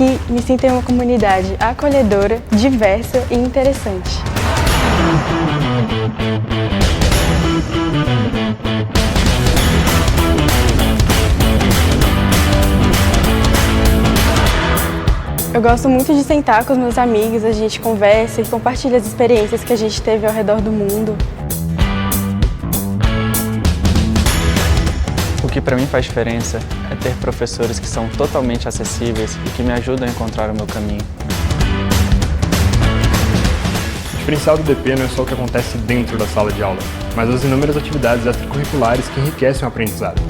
Aqui me sinto em uma comunidade acolhedora, diversa e interessante. Eu gosto muito de sentar com os meus amigos, a gente conversa e compartilha as experiências que a gente teve ao redor do mundo. O que para mim faz diferença é ter professores que são totalmente acessíveis e que me ajudam a encontrar o meu caminho. O diferencial do DP não é só o que acontece dentro da sala de aula, mas as inúmeras atividades extracurriculares que enriquecem o aprendizado.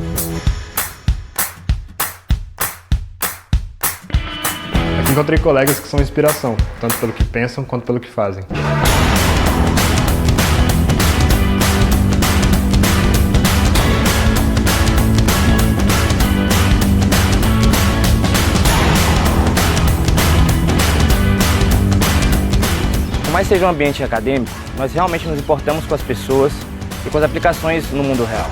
Aqui encontrei colegas que são inspiração, tanto pelo que pensam quanto pelo que fazem. Por mais seja um ambiente acadêmico, nós realmente nos importamos com as pessoas e com as aplicações no mundo real.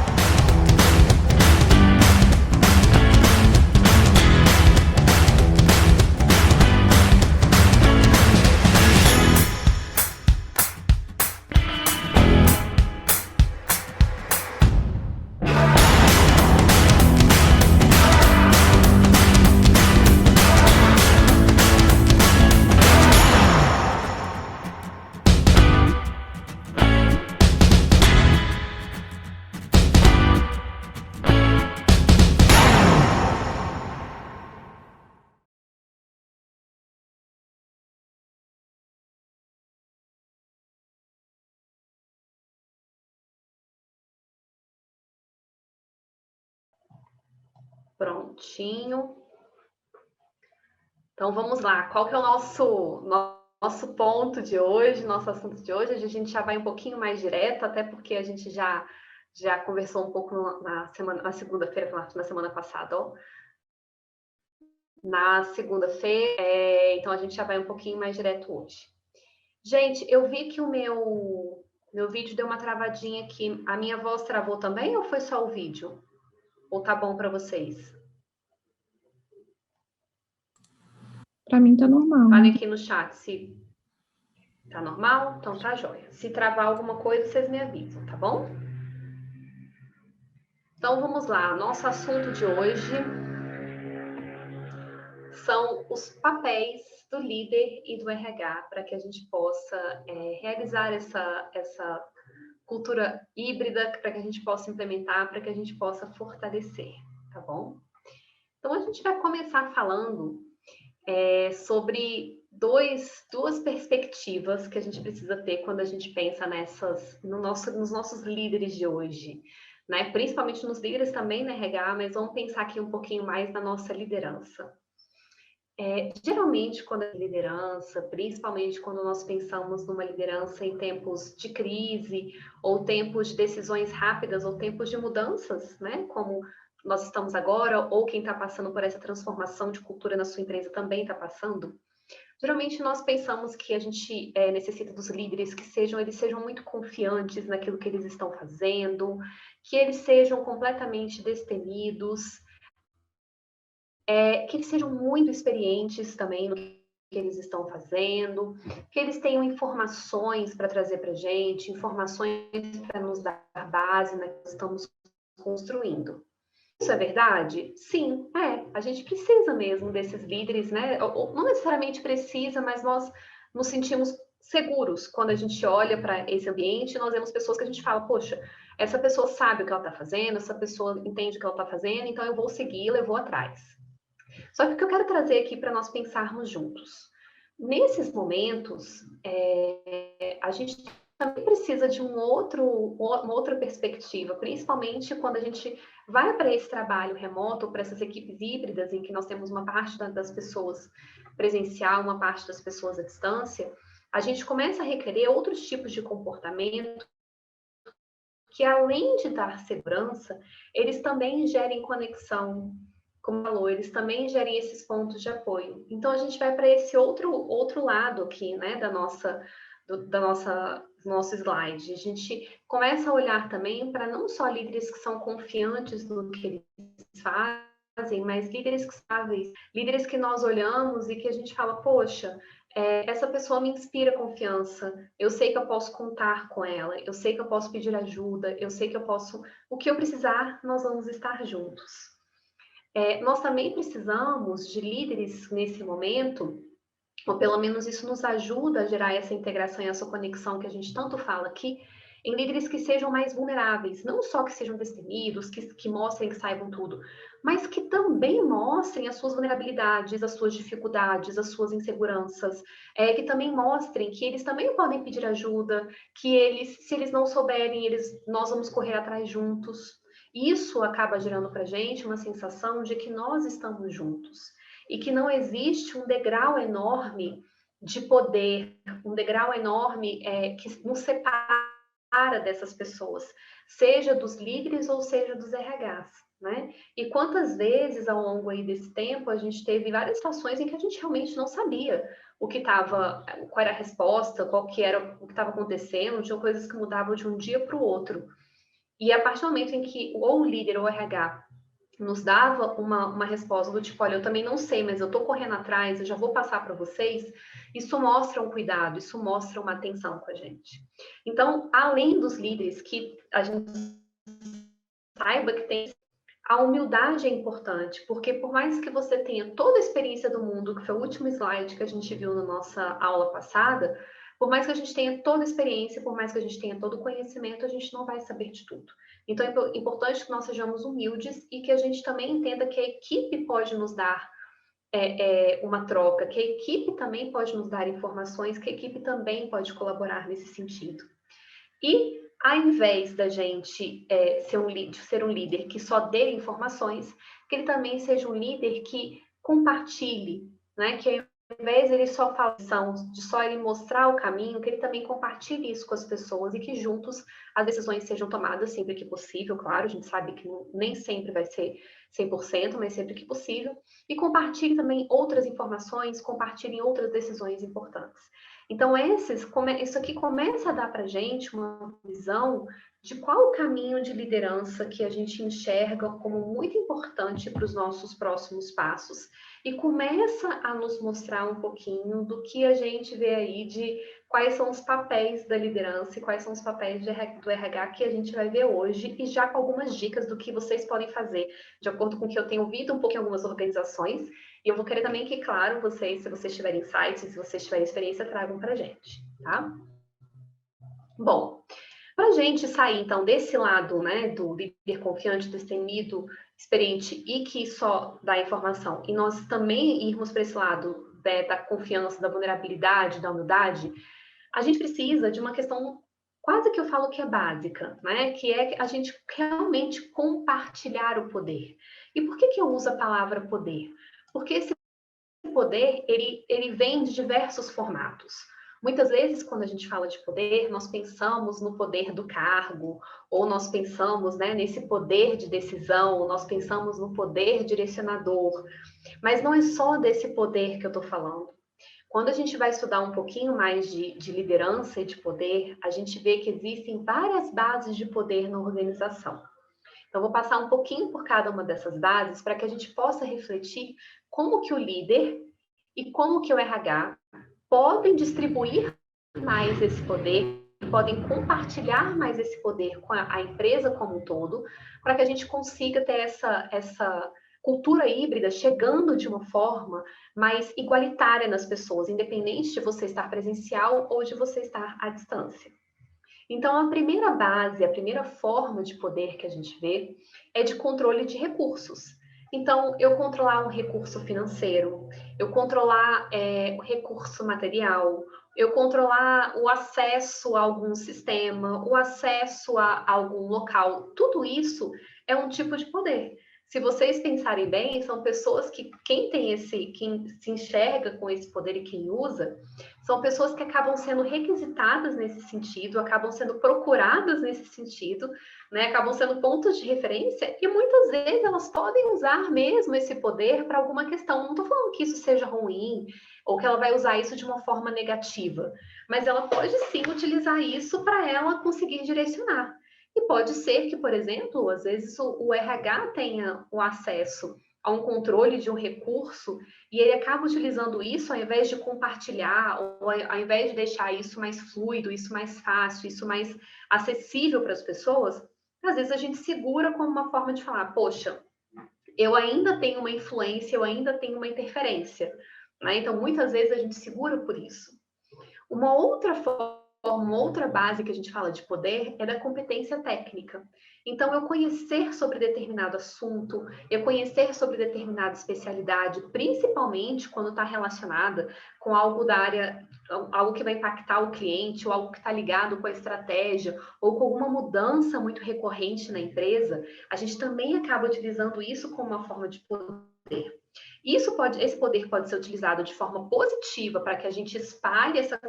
Prontinho. Então vamos lá. Qual que é o nosso ponto de hoje, nosso assunto de hoje? A gente já vai um pouquinho mais direto, até porque a gente já conversou um pouco na segunda-feira, na semana passada, ó. Na segunda-feira, então a gente já vai um pouquinho mais direto hoje. Gente, eu vi que o meu vídeo deu uma travadinha aqui. A minha voz travou também ou foi só o vídeo? Ou tá bom para vocês? Para mim tá normal. Falem aqui no chat se tá normal, então tá jóia. Se travar alguma coisa, vocês me avisam, tá bom? Então vamos lá, nosso assunto de hoje são os papéis do líder e do RH para que a gente possa realizar essa cultura híbrida, para que a gente possa implementar, para que a gente possa fortalecer, tá bom? Então a gente vai começar falando sobre duas perspectivas que a gente precisa ter quando a gente pensa nos nossos líderes de hoje, né? Principalmente nos líderes também na RH, mas vamos pensar aqui um pouquinho mais na nossa liderança. Geralmente, quando a liderança, principalmente quando nós pensamos numa liderança em tempos de crise, ou tempos de decisões rápidas, ou tempos de mudanças, né? Como nós estamos agora, ou quem está passando por essa transformação de cultura na sua empresa também está passando. Geralmente nós pensamos que a gente necessita dos líderes que eles sejam muito confiantes naquilo que eles estão fazendo, que eles sejam completamente destemidos, que eles sejam muito experientes também no que eles estão fazendo, que eles tenham informações para trazer para a gente, informações para nos dar base na que estamos construindo. Isso é verdade? Sim, a gente precisa mesmo desses líderes, né? Não necessariamente precisa, mas nós nos sentimos seguros quando a gente olha para esse ambiente, nós vemos pessoas que a gente fala, poxa, essa pessoa sabe o que ela está fazendo, essa pessoa entende o que ela está fazendo, então eu vou segui-la, eu vou atrás. Só que o que eu quero trazer aqui para nós pensarmos juntos, nesses momentos, a gente também precisa de uma outra perspectiva, principalmente quando a gente vai para esse trabalho remoto, para essas equipes híbridas, em que nós temos uma parte das pessoas presencial, uma parte das pessoas à distância, a gente começa a requerer outros tipos de comportamento que, além de dar segurança, eles também gerem conexão, como falou, eles também gerem esses pontos de apoio. Então, a gente vai para esse outro lado aqui, né, do nosso slide. A gente começa a olhar também para não só líderes que são confiantes no que eles fazem, mas líderes que sabem, líderes que nós olhamos e que a gente fala, poxa, essa pessoa me inspira confiança, eu sei que eu posso contar com ela, eu sei que eu posso pedir ajuda, eu sei que eu posso, o que eu precisar, nós vamos estar juntos. Nós também precisamos de líderes nesse momento, ou pelo menos isso nos ajuda a gerar essa integração e essa conexão que a gente tanto fala aqui, em líderes que sejam mais vulneráveis, não só que sejam destemidos, que mostrem que saibam tudo, mas que também mostrem as suas vulnerabilidades, as suas dificuldades, as suas inseguranças, que também mostrem que eles também podem pedir ajuda, que eles, se eles não souberem, nós vamos correr atrás juntos. Isso acaba gerando para a gente uma sensação de que nós estamos juntos e que não existe um degrau enorme de poder, um degrau enorme que nos separa dessas pessoas, seja dos líderes ou seja dos RHs, né? E quantas vezes ao longo aí desse tempo a gente teve várias situações em que a gente realmente não sabia qual era a resposta, qual que era o que estava acontecendo, tinham coisas que mudavam de um dia para o outro. E a partir do momento em que ou o líder ou o RH nos dava uma resposta do tipo, olha, eu também não sei, mas eu estou correndo atrás, eu já vou passar para vocês, isso mostra um cuidado, isso mostra uma atenção com a gente. Então, além dos líderes que a gente saiba que tem, a humildade é importante, porque por mais que você tenha toda a experiência do mundo, que foi o último slide que a gente viu na nossa aula passada, por mais que a gente tenha toda a experiência, por mais que a gente tenha todo o conhecimento, a gente não vai saber de tudo. Então, é importante que nós sejamos humildes e que a gente também entenda que a equipe pode nos dar uma troca, que a equipe também pode nos dar informações, que a equipe também pode colaborar nesse sentido. E, ao invés da gente ser um líder que só dê informações, que ele também seja um líder que compartilhe, né? Que ao invés de ele só falar, de só ele mostrar o caminho, que ele também compartilhe isso com as pessoas e que juntos as decisões sejam tomadas sempre que possível, claro, a gente sabe que nem sempre vai ser 100%, mas sempre que possível, e compartilhe também outras informações, compartilhem outras decisões importantes. Então, isso aqui começa a dar para a gente uma visão de qual o caminho de liderança que a gente enxerga como muito importante para os nossos próximos passos e começa a nos mostrar um pouquinho do que a gente vê aí de quais são os papéis da liderança e quais são os papéis do RH que a gente vai ver hoje e já com algumas dicas do que vocês podem fazer, de acordo com o que eu tenho ouvido um pouco em algumas organizações. E eu vou querer também que, claro, se vocês tiverem insights, se vocês tiverem experiência, tragam para a gente, tá? Bom, para a gente sair, então, desse lado, né, do líder confiante, destemido, experiente e que só dá informação, e nós também irmos para esse lado da confiança, da vulnerabilidade, da humildade, a gente precisa de uma questão quase que eu falo que é básica, né? Que é a gente realmente compartilhar o poder. E por que eu uso a palavra poder? Porque esse poder, ele vem de diversos formatos. Muitas vezes, quando a gente fala de poder, nós pensamos no poder do cargo, ou nós pensamos, né, nesse poder de decisão, ou nós pensamos no poder direcionador. Mas não é só desse poder que eu estou falando. Quando a gente vai estudar um pouquinho mais de liderança e de poder, a gente vê que existem várias bases de poder na organização. Então, vou passar um pouquinho por cada uma dessas bases para que a gente possa refletir como que o líder e como que o RH podem distribuir mais esse poder, podem compartilhar mais esse poder com a empresa como um todo, para que a gente consiga ter essa cultura híbrida chegando de uma forma mais igualitária nas pessoas, independente de você estar presencial ou de você estar à distância. Então, a primeira base, a primeira forma de poder que a gente vê é de controle de recursos. Então, eu controlar um recurso financeiro, eu controlar o recurso material, eu controlar o acesso a algum sistema, o acesso a algum local, tudo isso é um tipo de poder. Se vocês pensarem bem, são pessoas que quem se enxerga com esse poder e quem usa, são pessoas que acabam sendo requisitadas nesse sentido, acabam sendo procuradas nesse sentido, né? Acabam sendo pontos de referência e muitas vezes elas podem usar mesmo esse poder para alguma questão. Não estou falando que isso seja ruim ou que ela vai usar isso de uma forma negativa, mas ela pode sim utilizar isso para ela conseguir direcionar. E pode ser que, por exemplo, às vezes o RH tenha o acesso a um controle de um recurso e ele acaba utilizando isso ao invés de compartilhar, ou ao invés de deixar isso mais fluido, isso mais fácil, isso mais acessível para as pessoas, às vezes a gente segura como uma forma de falar, poxa, eu ainda tenho uma influência, eu ainda tenho uma interferência, né? Então, muitas vezes a gente segura por isso. Uma outra forma, uma outra base que a gente fala de poder é da competência técnica. Então, eu conhecer sobre determinado assunto, eu conhecer sobre determinada especialidade, principalmente quando está relacionada com algo da área, algo que vai impactar o cliente, ou algo que está ligado com a estratégia, ou com alguma mudança muito recorrente na empresa, a gente também acaba utilizando isso como uma forma de poder. Esse poder pode ser utilizado de forma positiva para que a gente espalhe essa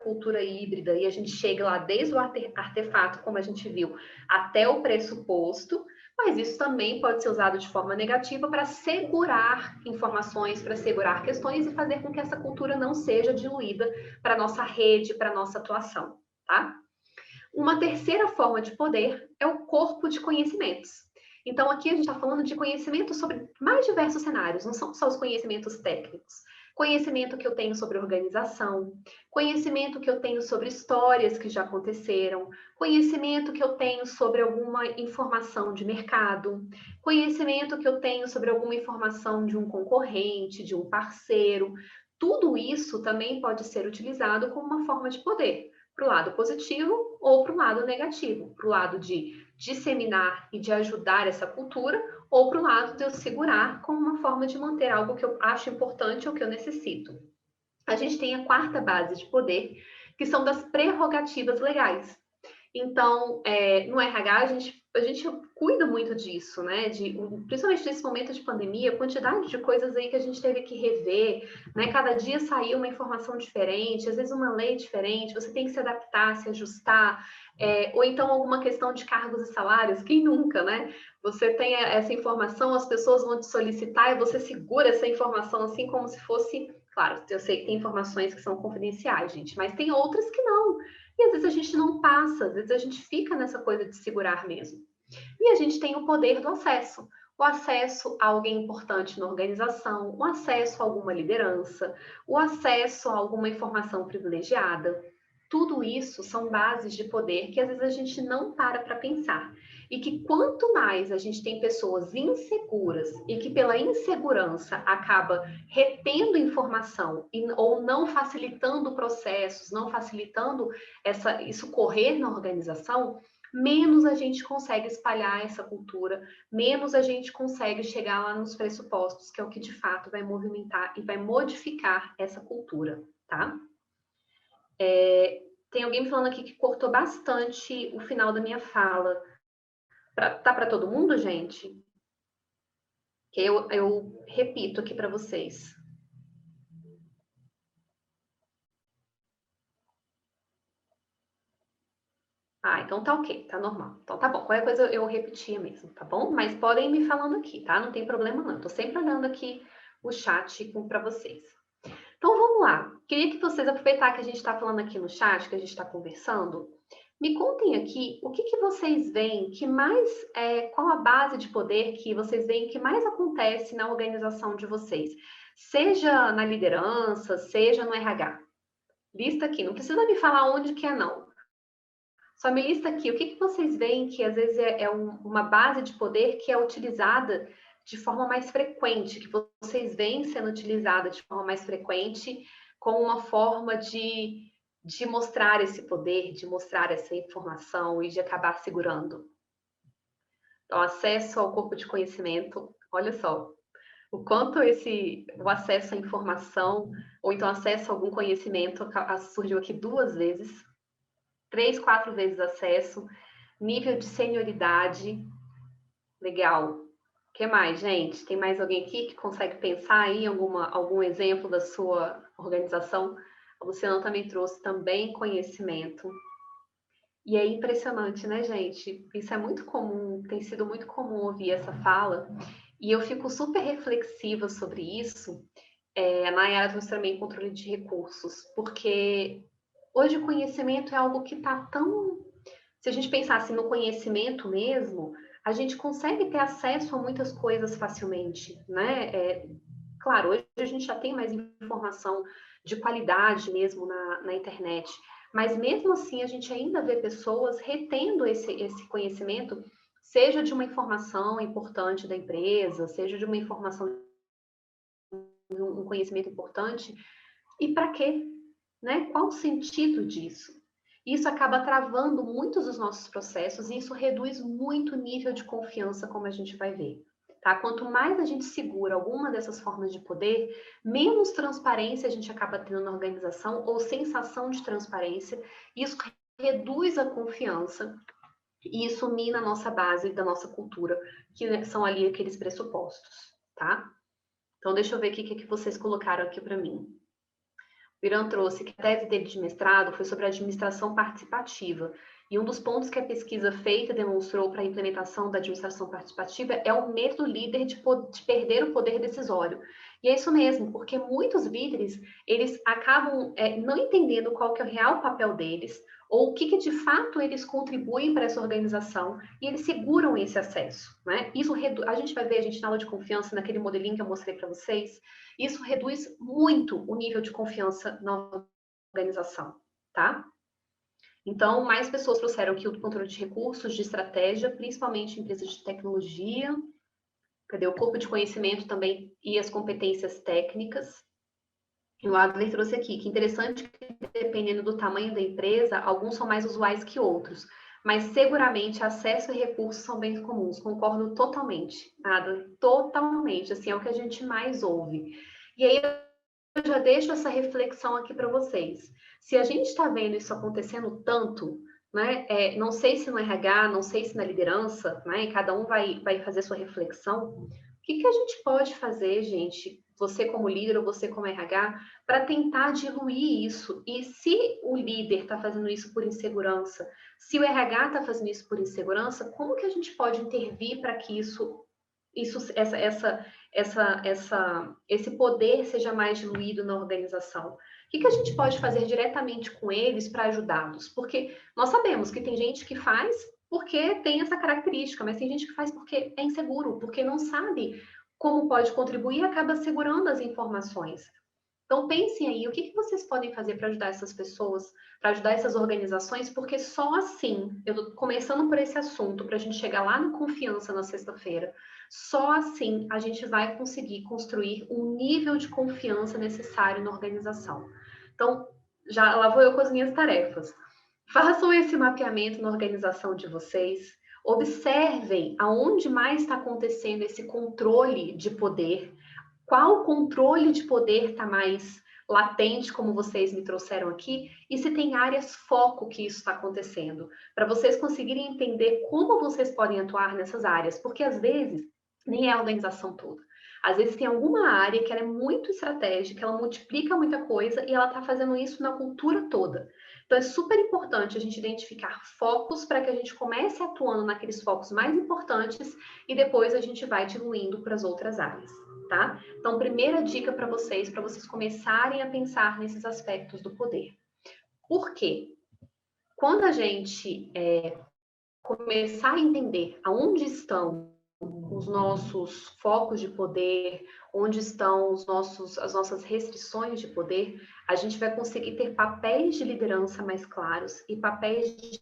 cultura híbrida e a gente chega lá desde o artefato, como a gente viu, até o pressuposto, mas isso também pode ser usado de forma negativa para segurar informações, para segurar questões e fazer com que essa cultura não seja diluída para a nossa rede, para a nossa atuação, tá? Uma terceira forma de poder é o corpo de conhecimentos. Então, aqui a gente está falando de conhecimento sobre mais diversos cenários, não são só os conhecimentos técnicos. Conhecimento que eu tenho sobre organização, conhecimento que eu tenho sobre histórias que já aconteceram, conhecimento que eu tenho sobre alguma informação de mercado, conhecimento que eu tenho sobre alguma informação de um concorrente, de um parceiro. Tudo isso também pode ser utilizado como uma forma de poder, para o lado positivo ou para o lado negativo, para o lado de disseminar e de ajudar essa cultura, ou para o lado de eu segurar como uma forma de manter algo que eu acho importante ou que eu necessito. A gente tem a quarta base de poder, que são das prerrogativas legais. Então, no RH, a gente cuida muito disso, né? Principalmente nesse momento de pandemia, a quantidade de coisas aí que a gente teve que rever, né? Cada dia saiu uma informação diferente, às vezes uma lei diferente, você tem que se adaptar, se ajustar, ou então alguma questão de cargos e salários, quem nunca, né? Você tem essa informação, as pessoas vão te solicitar e você segura essa informação assim como se fosse... Claro, eu sei que tem informações que são confidenciais, gente, mas tem outras que não. E às vezes a gente não passa, às vezes a gente fica nessa coisa de segurar mesmo. E a gente tem o poder do acesso. O acesso a alguém importante na organização, o acesso a alguma liderança, o acesso a alguma informação privilegiada. Tudo isso são bases de poder que às vezes a gente não para pensar. E que quanto mais a gente tem pessoas inseguras e que pela insegurança acaba retendo informação ou não facilitando processos, não facilitando isso correr na organização, menos a gente consegue espalhar essa cultura, menos a gente consegue chegar lá nos pressupostos, que é o que de fato vai movimentar e vai modificar essa cultura, tá? Tem alguém me falando aqui que cortou bastante o final da minha fala. Tá para todo mundo, gente? Que eu repito aqui para vocês. Então tá ok, tá normal. Então tá bom, qualquer coisa eu repetia mesmo, tá bom? Mas podem ir me falando aqui, tá? Não tem problema não. Tô sempre olhando aqui o chat para vocês. Então vamos lá. Queria que vocês aproveitar que a gente está falando aqui no chat, que a gente está conversando, me contem aqui o que vocês veem que mais, qual a base de poder que vocês veem que mais acontece na organização de vocês, seja na liderança, seja no RH. Lista aqui, não precisa me falar onde que é não. Só me lista aqui, o que vocês veem que às vezes uma base de poder que é utilizada de forma mais frequente, que vocês veem sendo utilizada de forma mais frequente como uma forma de mostrar esse poder, de mostrar essa informação e de acabar segurando. Então, acesso ao corpo de conhecimento, olha só, o quanto o acesso à informação, ou então acesso a algum conhecimento, surgiu aqui 2 vezes, 3, 4 vezes acesso, nível de senioridade, legal. O que mais, gente? Tem mais alguém aqui que consegue pensar aí em algum exemplo da sua organização? A Luciana também trouxe também conhecimento. E é impressionante, né, gente? Isso é muito comum, tem sido muito comum ouvir essa fala. E eu fico super reflexiva sobre isso. A Nayara trouxe também controle de recursos, porque hoje o conhecimento é algo que está tão... Se a gente pensasse no conhecimento mesmo, a gente consegue ter acesso a muitas coisas facilmente, né? Claro, hoje a gente já tem mais informação de qualidade mesmo na internet, mas mesmo assim a gente ainda vê pessoas retendo esse conhecimento, seja de uma informação importante da empresa, seja de uma informação, um conhecimento importante, e para quê? Né? Qual o sentido disso? Isso acaba travando muitos dos nossos processos e isso reduz muito o nível de confiança, como a gente vai ver. Tá? Quanto mais a gente segura alguma dessas formas de poder, menos transparência a gente acaba tendo na organização ou sensação de transparência. Isso reduz a confiança e isso mina a nossa base da nossa cultura, que são ali aqueles pressupostos, tá? Então, deixa eu ver aqui o que vocês colocaram aqui para mim. O Irã trouxe que a tese dele de mestrado foi sobre administração participativa. E um dos pontos que a pesquisa feita demonstrou para a implementação da administração participativa é o medo do líder de perder o poder decisório. E é isso mesmo, porque muitos líderes, eles acabam não entendendo qual que é o real papel deles, ou o que de fato eles contribuem para essa organização, e eles seguram esse acesso, né? Isso a gente vai ver, a gente na aula de confiança, naquele modelinho que eu mostrei para vocês, isso reduz muito o nível de confiança na organização, tá? Então, mais pessoas trouxeram aqui o controle de recursos, de estratégia, principalmente em empresas de tecnologia. Cadê o corpo de conhecimento também e as competências técnicas? E o Adler trouxe aqui, que interessante que dependendo do tamanho da empresa, alguns são mais usuais que outros, mas seguramente acesso e recursos são bem comuns. Concordo totalmente, Adler, totalmente, assim, é o que a gente mais ouve. E aí eu já deixo essa reflexão aqui para vocês. Se a gente está vendo isso acontecendo tanto, né, não sei se no RH, não sei se na liderança, né, e cada um vai fazer sua reflexão, o que a gente pode fazer, gente, você como líder ou você como RH, para tentar diluir isso? E se o líder está fazendo isso por insegurança, se o RH está fazendo isso por insegurança, como que a gente pode intervir para que esse poder seja mais diluído na organização? O que a gente pode fazer diretamente com eles para ajudá-los? Porque nós sabemos que tem gente que faz porque tem essa característica, mas tem gente que faz porque é inseguro, porque não sabe como pode contribuir e acaba segurando as informações. Então, pensem aí, o que vocês podem fazer para ajudar essas pessoas, para ajudar essas organizações, porque só assim, eu estou começando por esse assunto, para a gente chegar lá na confiança na sexta-feira, só assim a gente vai conseguir construir um nível de confiança necessário na organização. Então, lá vou eu com as minhas tarefas. Façam esse mapeamento na organização de vocês, observem aonde mais está acontecendo esse controle de poder, qual controle de poder está mais latente, como vocês me trouxeram aqui, e se tem áreas foco que isso está acontecendo, para vocês conseguirem entender como vocês podem atuar nessas áreas, porque às vezes nem é a organização toda. Às vezes tem alguma área que ela é muito estratégica, ela multiplica muita coisa e ela está fazendo isso na cultura toda. Então é super importante a gente identificar focos para que a gente comece atuando naqueles focos mais importantes e depois a gente vai diluindo para as outras áreas, tá? Então, primeira dica para vocês começarem a pensar nesses aspectos do poder. Por quê? Quando a gente começar a entender aonde estão os nossos focos de poder, onde estão as nossas restrições de poder, a gente vai conseguir ter papéis de liderança mais claros e papéis de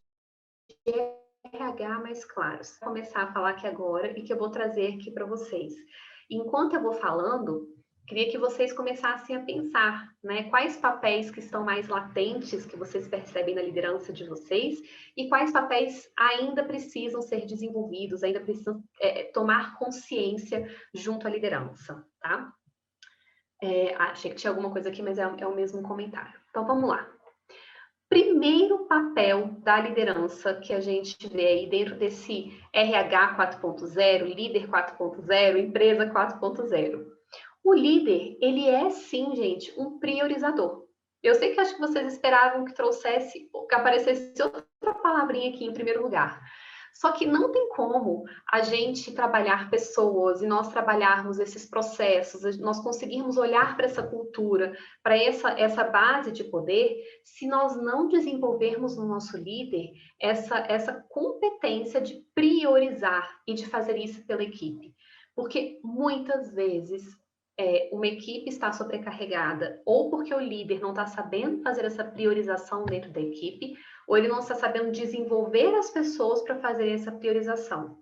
RH mais claros. Vou começar a falar aqui agora e que eu vou trazer aqui para vocês. Enquanto eu vou falando, queria que vocês começassem a pensar, né, quais papéis que estão mais latentes que vocês percebem na liderança de vocês e quais papéis ainda precisam ser desenvolvidos, ainda precisam tomar consciência junto à liderança, tá? Achei que tinha alguma coisa aqui, mas é o mesmo comentário. Então, vamos lá. Primeiro papel da liderança que a gente vê aí dentro desse RH 4.0, líder 4.0, empresa 4.0. O líder, ele é sim, gente, um priorizador. Eu sei que acho que vocês esperavam que aparecesse outra palavrinha aqui em primeiro lugar. Só que não tem como a gente trabalhar pessoas e nós trabalharmos esses processos, nós conseguirmos olhar para essa cultura, para essa base de poder, se nós não desenvolvermos no nosso líder essa competência de priorizar e de fazer isso pela equipe. Porque muitas vezes uma equipe está sobrecarregada, ou porque o líder não está sabendo fazer essa priorização dentro da equipe, ou ele não está sabendo desenvolver as pessoas para fazer essa priorização.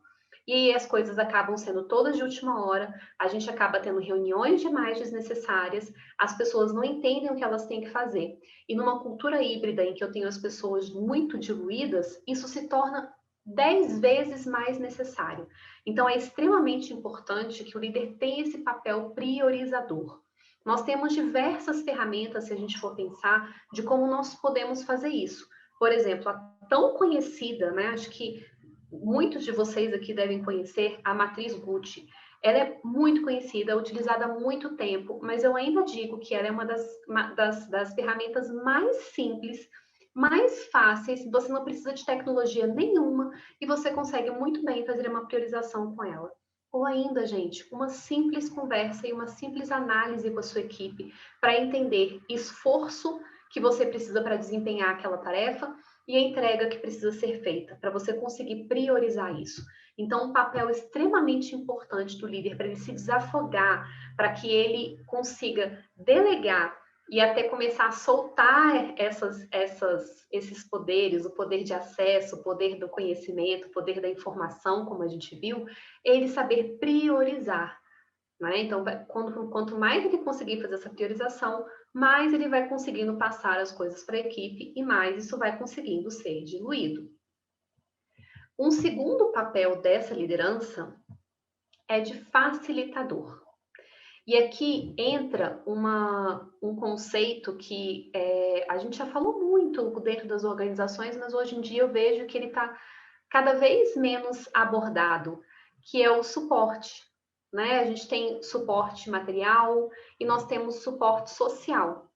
E aí as coisas acabam sendo todas de última hora, a gente acaba tendo reuniões demais desnecessárias, as pessoas não entendem o que elas têm que fazer. E numa cultura híbrida em que eu tenho as pessoas muito diluídas, isso se torna 10 vezes mais necessário. Então, é extremamente importante que o líder tenha esse papel priorizador. Nós temos diversas ferramentas, se a gente for pensar, de como nós podemos fazer isso. Por exemplo, a tão conhecida, né? Acho que muitos de vocês aqui devem conhecer a matriz Gucci. Ela é muito conhecida, utilizada há muito tempo, mas eu ainda digo que ela é uma das ferramentas mais simples, mais fáceis, você não precisa de tecnologia nenhuma e você consegue muito bem fazer uma priorização com ela. Ou ainda, gente, uma simples conversa e uma simples análise com a sua equipe para entender esforço que você precisa para desempenhar aquela tarefa e a entrega que precisa ser feita, para você conseguir priorizar isso. Então, um papel extremamente importante do líder para ele se desafogar, para que ele consiga delegar e até começar a soltar esses poderes, o poder de acesso, o poder do conhecimento, o poder da informação, como a gente viu, ele saber priorizar. Né? Então, quanto mais ele conseguir fazer essa priorização, mais ele vai conseguindo passar as coisas para a equipe e mais isso vai conseguindo ser diluído. Um segundo papel dessa liderança é de facilitador. E aqui entra um conceito que a gente já falou muito dentro das organizações, mas hoje em dia eu vejo que ele está cada vez menos abordado, que é o suporte. Né? A gente tem suporte material e nós temos suporte social.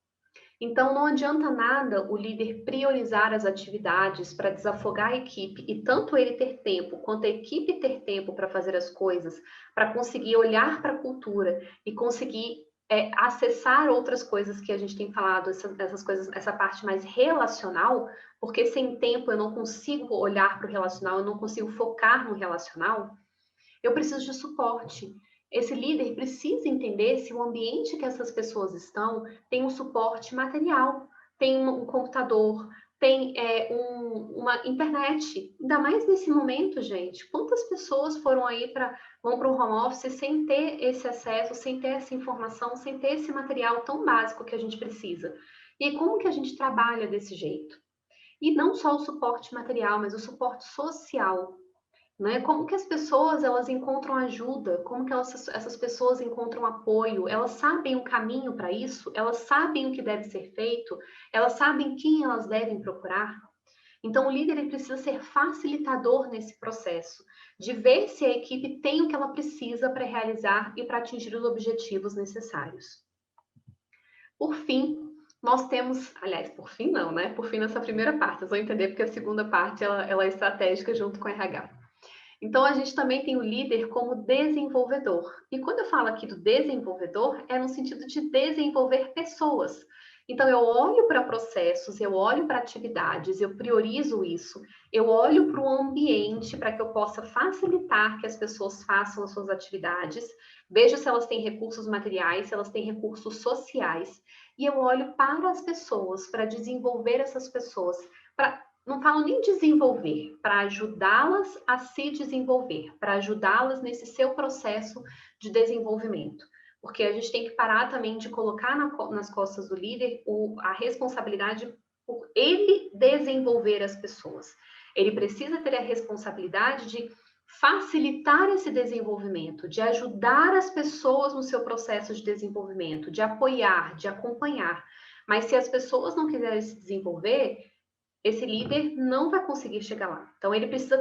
Então, não adianta nada o líder priorizar as atividades para desafogar a equipe e tanto ele ter tempo, quanto a equipe ter tempo para fazer as coisas, para conseguir olhar para a cultura e conseguir acessar outras coisas que a gente tem falado, essas coisas, essa parte mais relacional, porque sem tempo eu não consigo olhar para o relacional, eu não consigo focar no relacional, eu preciso de suporte. Esse líder precisa entender se o ambiente que essas pessoas estão tem um suporte material, tem um computador, tem uma internet. Ainda mais nesse momento, gente. Quantas pessoas vão para um home office sem ter esse acesso, sem ter essa informação, sem ter esse material tão básico que a gente precisa? E como que a gente trabalha desse jeito? E não só o suporte material, mas o suporte social. Né? Como que as pessoas elas encontram ajuda? Como que essas pessoas encontram apoio? Elas sabem o caminho para isso? Elas sabem o que deve ser feito? Elas sabem quem elas devem procurar? Então, o líder ele precisa ser facilitador nesse processo, de ver se a equipe tem o que ela precisa para realizar e para atingir os objetivos necessários. Por fim, nós temos, aliás, por fim não, né? Por fim nessa primeira parte, vocês vão entender porque a segunda parte ela é estratégica junto com o RH. Então, a gente também tem o líder como desenvolvedor. E quando eu falo aqui do desenvolvedor, é no sentido de desenvolver pessoas. Então, eu olho para processos, eu olho para atividades, eu priorizo isso, eu olho para o ambiente para que eu possa facilitar que as pessoas façam as suas atividades, vejo se elas têm recursos materiais, se elas têm recursos sociais, e eu olho para as pessoas, para desenvolver essas pessoas, não falo nem desenvolver, para ajudá-las a se desenvolver, para ajudá-las nesse seu processo de desenvolvimento. Porque a gente tem que parar também de colocar nas costas do líder a responsabilidade por ele desenvolver as pessoas. Ele precisa ter a responsabilidade de facilitar esse desenvolvimento, de ajudar as pessoas no seu processo de desenvolvimento, de apoiar, de acompanhar. Mas se as pessoas não quiserem se desenvolver, esse líder não vai conseguir chegar lá. Então, ele precisa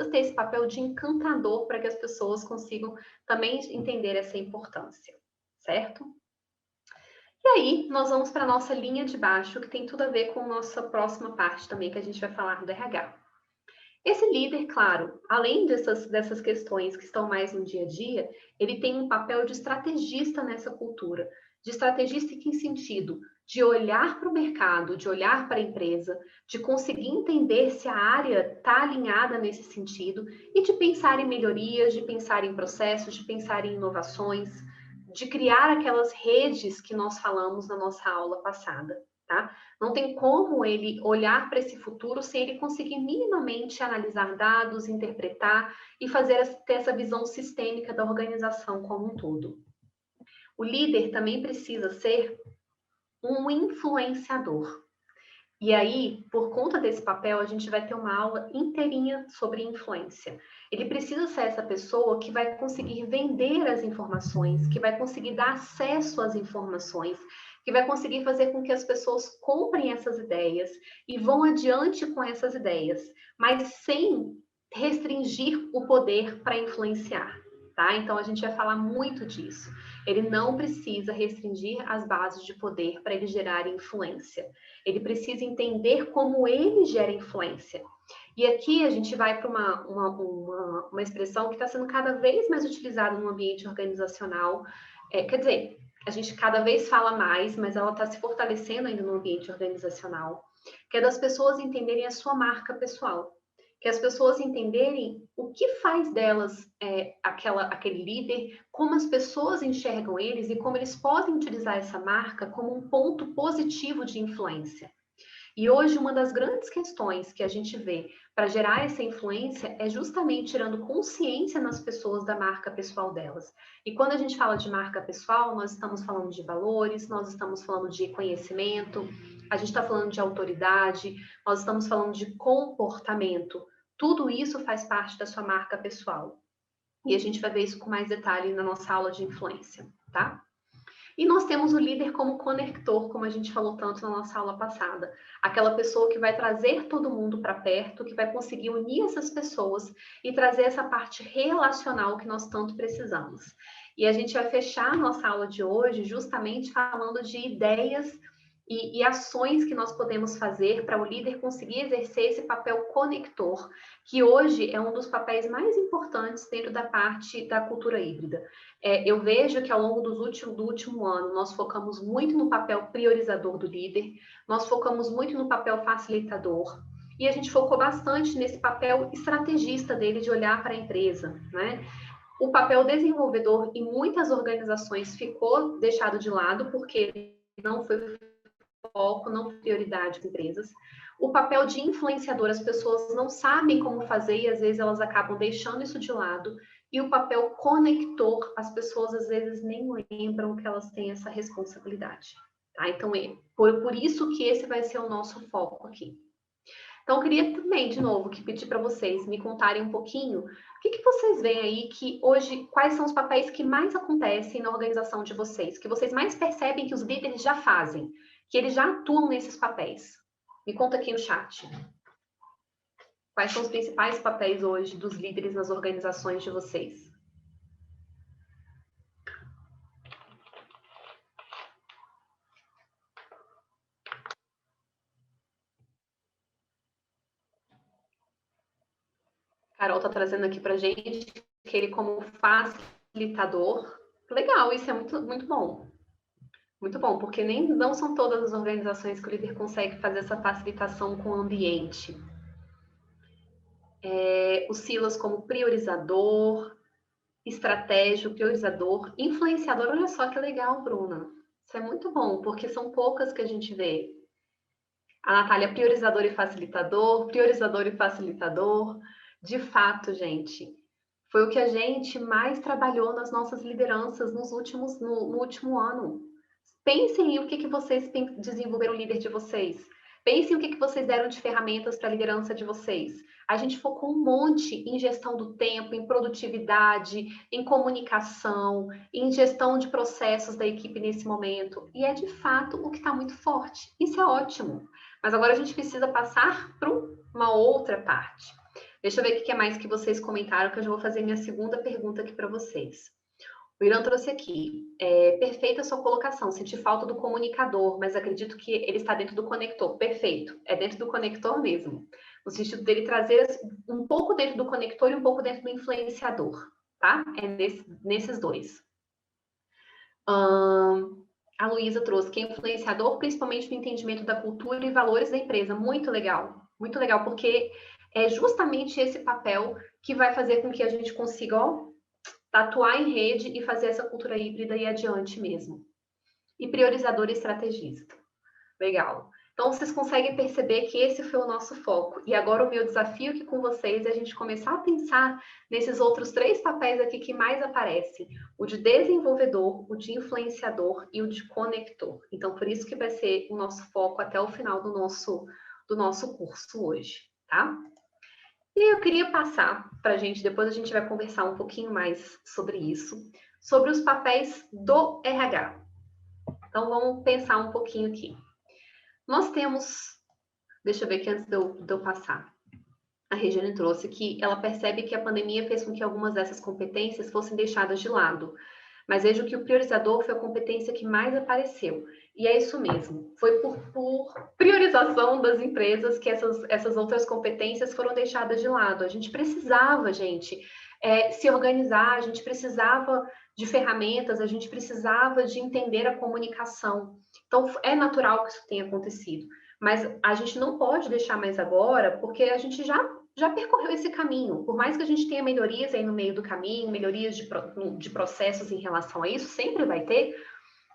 ter esse papel de encantador para que as pessoas consigam também entender essa importância, certo? E aí, nós vamos para a nossa linha de baixo, que tem tudo a ver com a nossa próxima parte também, que a gente vai falar do RH. Esse líder, claro, além dessas questões que estão mais no dia a dia, ele tem um papel de estrategista nessa cultura. De estrategista em que sentido? De olhar para o mercado, de olhar para a empresa, de conseguir entender se a área está alinhada nesse sentido e de pensar em melhorias, de pensar em processos, de pensar em inovações, de criar aquelas redes que nós falamos na nossa aula passada. Tá? Não tem como ele olhar para esse futuro sem ele conseguir minimamente analisar dados, interpretar e ter essa visão sistêmica da organização como um todo. O líder também precisa ser um influenciador. E aí, por conta desse papel, a gente vai ter uma aula inteirinha sobre influência. Ele precisa ser essa pessoa que vai conseguir vender as informações, que vai conseguir dar acesso às informações, que vai conseguir fazer com que as pessoas comprem essas ideias e vão adiante com essas ideias, mas sem restringir o poder para influenciar, tá? Então, a gente vai falar muito disso. Ele não precisa restringir as bases de poder para ele gerar influência. Ele precisa entender como ele gera influência. E aqui a gente vai para uma expressão que está sendo cada vez mais utilizada no ambiente organizacional. Quer dizer, a gente cada vez fala mais, mas ela está se fortalecendo ainda no ambiente organizacional, que é das pessoas entenderem a sua marca pessoal. Que as pessoas entenderem o que faz delas aquele líder, como as pessoas enxergam eles e como eles podem utilizar essa marca como um ponto positivo de influência. E hoje, uma das grandes questões que a gente vê para gerar essa influência é justamente tirando consciência nas pessoas da marca pessoal delas. E quando a gente fala de marca pessoal, nós estamos falando de valores, nós estamos falando de conhecimento, a gente está falando de autoridade, nós estamos falando de comportamento. Tudo isso faz parte da sua marca pessoal. E a gente vai ver isso com mais detalhe na nossa aula de influência, tá? E nós temos o líder como conector, como a gente falou tanto na nossa aula passada. Aquela pessoa que vai trazer todo mundo para perto, que vai conseguir unir essas pessoas e trazer essa parte relacional que nós tanto precisamos. E a gente vai fechar a nossa aula de hoje justamente falando de ideias e ações que nós podemos fazer para o líder conseguir exercer esse papel conector, que hoje é um dos papéis mais importantes dentro da parte da cultura híbrida. Eu vejo que ao longo do último ano, nós focamos muito no papel priorizador do líder, nós focamos muito no papel facilitador, e a gente focou bastante nesse papel estrategista dele de olhar para a empresa, né? O papel desenvolvedor em muitas organizações ficou deixado de lado, porque não foi foco, não prioridade para empresas. O papel de influenciador, as pessoas não sabem como fazer e às vezes elas acabam deixando isso de lado. E o papel conector, as pessoas às vezes nem lembram que elas têm essa responsabilidade. Tá? Então, por isso que esse vai ser o nosso foco aqui. Então, eu queria também, de novo, pedir para vocês me contarem um pouquinho o que vocês veem aí que hoje, quais são os papéis que mais acontecem na organização de vocês, que vocês mais percebem que os líderes já fazem, que eles já atuam nesses papéis. Me conta aqui no chat. Quais são os principais papéis hoje dos líderes nas organizações de vocês? Carol está trazendo aqui para a gente que ele como facilitador. Legal, isso é muito, muito bom. Muito bom, porque não são todas as organizações que o líder consegue fazer essa facilitação com o ambiente. O Silas como priorizador, estratégico, priorizador, influenciador. Olha só que legal, Bruna. Isso é muito bom, porque são poucas que a gente vê. A Natália, priorizador e facilitador, priorizador e facilitador. De fato, gente, foi o que a gente mais trabalhou nas nossas lideranças no último ano. Pensem em o que vocês desenvolveram o líder de vocês. Pensem o que vocês deram de ferramentas para a liderança de vocês. A gente focou um monte em gestão do tempo, em produtividade, em comunicação, em gestão de processos da equipe nesse momento. E é de fato o que está muito forte. Isso é ótimo. Mas agora a gente precisa passar para uma outra parte. Deixa eu ver o que é mais que vocês comentaram, que eu já vou fazer minha segunda pergunta aqui para vocês. O Irã trouxe aqui, perfeita a sua colocação, senti falta do comunicador, mas acredito que ele está dentro do conector. Perfeito, é dentro do conector mesmo. no sentido dele trazer um pouco dentro do conector e um pouco dentro do influenciador, tá? É nesses dois. A Luísa trouxe que é influenciador, principalmente no entendimento da cultura e valores da empresa. Muito legal, porque é justamente esse papel que vai fazer com que a gente consiga, atuar em rede e fazer essa cultura híbrida ir adiante mesmo. E priorizador e estrategista. Legal. Então, vocês conseguem perceber que esse foi o nosso foco. E agora o meu desafio aqui com vocês é a gente começar a pensar nesses outros 3 papéis aqui que mais aparecem. O de desenvolvedor, o de influenciador e o de conector. Então, por isso que vai ser o nosso foco até o final do nosso curso hoje, tá? E eu queria passar para a gente, depois a gente vai conversar um pouquinho mais sobre isso, sobre os papéis do RH. Então, vamos pensar um pouquinho aqui. Nós temos, deixa eu ver aqui antes de eu passar. A Regiane trouxe que ela percebe que a pandemia fez com que algumas dessas competências fossem deixadas de lado. Mas vejo que o priorizador foi a competência que mais apareceu. E é isso mesmo. Foi por priorização das empresas que essas outras competências foram deixadas de lado. A gente precisava, se organizar, a gente precisava de ferramentas, a gente precisava de entender a comunicação. Então, é natural que isso tenha acontecido. Mas a gente não pode deixar mais agora, porque a gente já percorreu esse caminho. Por mais que a gente tenha melhorias aí no meio do caminho, melhorias de processos em relação a isso, sempre vai ter,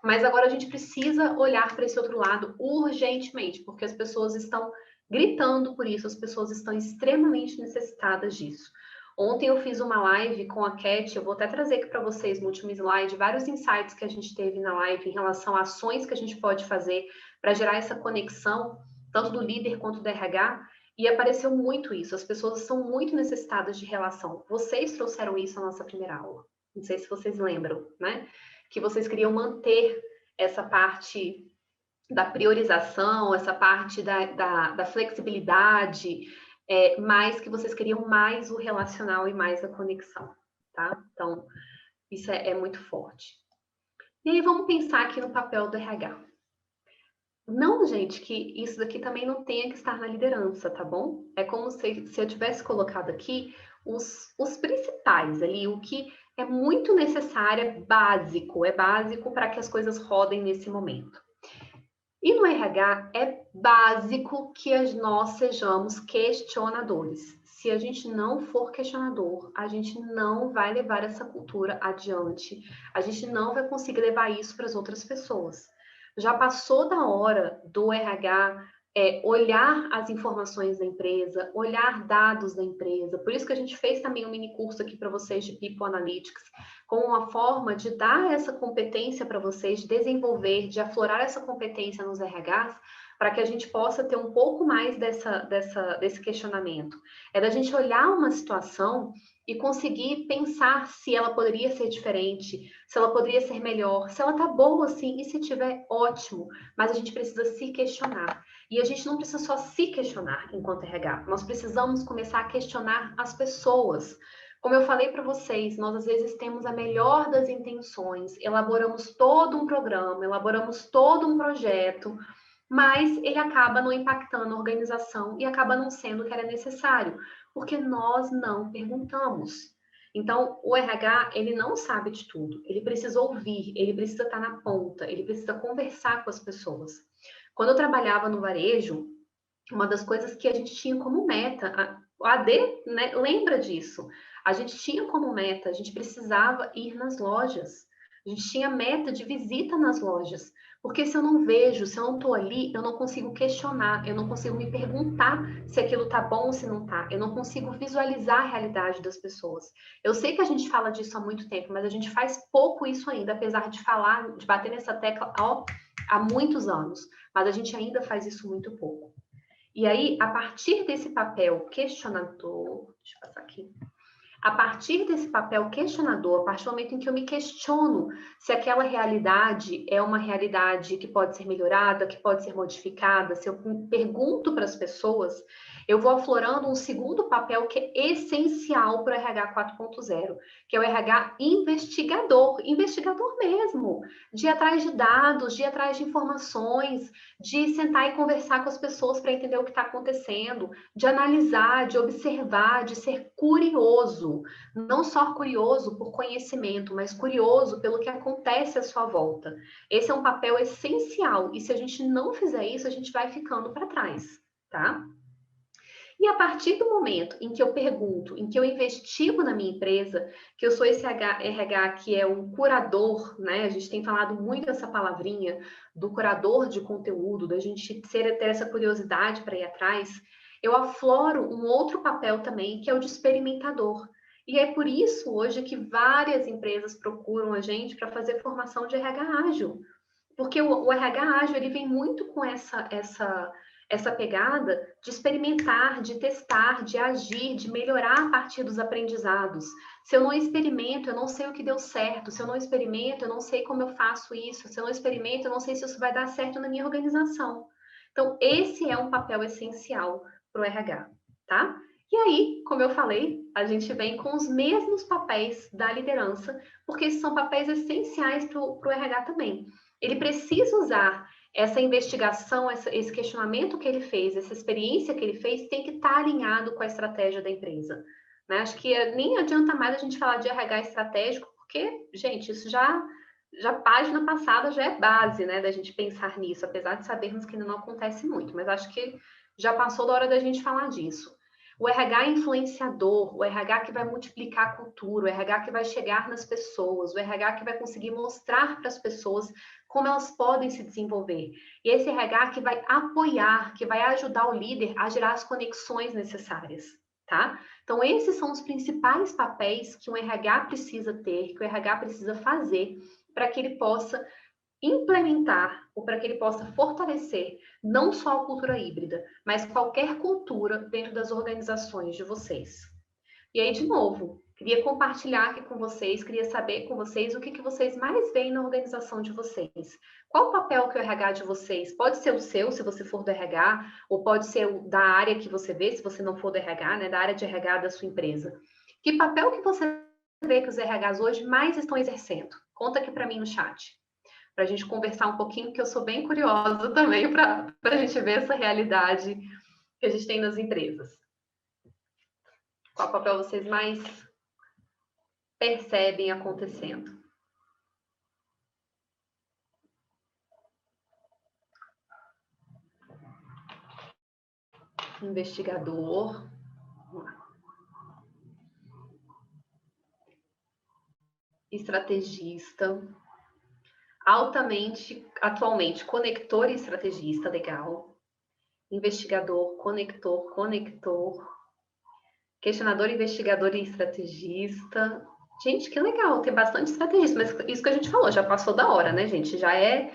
mas agora a gente precisa olhar para esse outro lado urgentemente, porque as pessoas estão gritando por isso, as pessoas estão extremamente necessitadas disso. Ontem eu fiz uma live com a Cat, eu vou até trazer aqui para vocês no último slide, vários insights que a gente teve na live em relação a ações que a gente pode fazer para gerar essa conexão, tanto do líder quanto do RH, e apareceu muito isso, as pessoas são muito necessitadas de relação. Vocês trouxeram isso na nossa primeira aula, não sei se vocês lembram, né? Que vocês queriam manter essa parte da priorização, essa parte da flexibilidade, mas que vocês queriam mais o relacional e mais a conexão, tá? Então, isso é muito forte. E aí, vamos pensar aqui no papel do RH. Não, gente, que isso daqui também não tenha que estar na liderança, tá bom? É como se eu tivesse colocado aqui os principais ali, o que é muito necessário, é básico para que as coisas rodem nesse momento. E no RH é básico que nós sejamos questionadores. Se a gente não for questionador, a gente não vai levar essa cultura adiante. A gente não vai conseguir levar isso para as outras pessoas. Já passou da hora do RH olhar as informações da empresa, olhar dados da empresa. Por isso que a gente fez também um mini curso aqui para vocês de People Analytics, com uma forma de dar essa competência para vocês, de desenvolver, de aflorar essa competência nos RHs, para que a gente possa ter um pouco mais desse questionamento. É da gente olhar uma situação e conseguir pensar se ela poderia ser diferente, se ela poderia ser melhor, se ela tá boa assim, e se tiver, ótimo. Mas a gente precisa se questionar. E a gente não precisa só se questionar enquanto RH, nós precisamos começar a questionar as pessoas. Como eu falei para vocês, nós às vezes temos a melhor das intenções, elaboramos todo um programa, elaboramos todo um projeto, mas ele acaba não impactando a organização e acaba não sendo o que era necessário, porque nós não perguntamos. Então, o RH, ele não sabe de tudo, ele precisa ouvir, ele precisa estar na ponta, ele precisa conversar com as pessoas. Quando eu trabalhava no varejo, uma das coisas que a gente tinha como meta, o AD, né, lembra disso, a gente tinha como meta, a gente precisava ir nas lojas, a gente tinha meta de visita nas lojas, porque se eu não vejo, se eu não estou ali, eu não consigo questionar, eu não consigo me perguntar se aquilo está bom ou se não está, eu não consigo visualizar a realidade das pessoas. Eu sei que a gente fala disso há muito tempo, mas a gente faz pouco isso ainda, apesar de falar, de bater nessa tecla há muitos anos, mas a gente ainda faz isso muito pouco. E aí, a partir desse papel questionador, deixa eu passar aqui, A partir desse papel questionador, a partir do momento em que eu me questiono se aquela realidade é uma realidade que pode ser melhorada, que pode ser modificada, se eu pergunto para as pessoas, eu vou aflorando um segundo papel que é essencial para o RH 4.0, que é o RH investigador, investigador mesmo, de ir atrás de dados, de ir atrás de informações, de sentar e conversar com as pessoas para entender o que está acontecendo, de analisar, de observar, de ser curioso. Não só curioso por conhecimento, mas curioso pelo que acontece à sua volta. Esse é um papel essencial, e se a gente não fizer isso, a gente vai ficando para trás, tá? E a partir do momento em que eu pergunto, em que eu investigo na minha empresa, que eu sou esse RH que é um curador, né? A gente tem falado muito essa palavrinha do curador de conteúdo, da gente ter essa curiosidade para ir atrás, eu afloro um outro papel também, que é o de experimentador. E é por isso hoje que várias empresas procuram a gente para fazer formação de RH ágil. Porque o RH ágil, ele vem muito com essa pegada de experimentar, de testar, de agir, de melhorar a partir dos aprendizados. Se eu não experimento, eu não sei o que deu certo. Se eu não experimento, eu não sei como eu faço isso. Se eu não experimento, eu não sei se isso vai dar certo na minha organização. Então, esse é um papel essencial para o RH, tá? E aí, como eu falei, a gente vem com os mesmos papéis da liderança, porque esses são papéis essenciais para o RH também. Ele precisa usar essa investigação, esse questionamento que ele fez, essa experiência que ele fez, tem que estar alinhado com a estratégia da empresa, né? Acho que nem adianta mais a gente falar de RH estratégico, porque, gente, isso já página passada já é base, né, da gente pensar nisso, apesar de sabermos que ainda não acontece muito, mas acho que já passou da hora da gente falar disso. O RH influenciador, o RH que vai multiplicar a cultura, o RH que vai chegar nas pessoas, o RH que vai conseguir mostrar para as pessoas como elas podem se desenvolver. E esse RH que vai apoiar, que vai ajudar o líder a gerar as conexões necessárias, tá? Então, esses são os principais papéis que o RH precisa ter, que o RH precisa fazer para que ele possa implementar ou para que ele possa fortalecer não só a cultura híbrida, mas qualquer cultura dentro das organizações de vocês. E aí, de novo, queria compartilhar aqui com vocês, queria saber com vocês o que vocês mais veem na organização de vocês. Qual o papel que o RH de vocês? Pode ser o seu, se você for do RH, ou pode ser o da área que você vê, se você não for do RH, né, da área de RH da sua empresa. Que papel que você vê que os RHs hoje mais estão exercendo? Conta aqui para mim no chat, para a gente conversar um pouquinho, que eu sou bem curiosa também para a gente ver essa realidade que a gente tem nas empresas. Qual papel vocês mais percebem acontecendo? Investigador. Vamos lá. Estrategista. Atualmente, conector e estrategista, legal. Investigador, conector. Questionador, investigador e estrategista. Gente, que legal, tem bastante estrategista, mas isso que a gente falou, já passou da hora, né, gente? Já é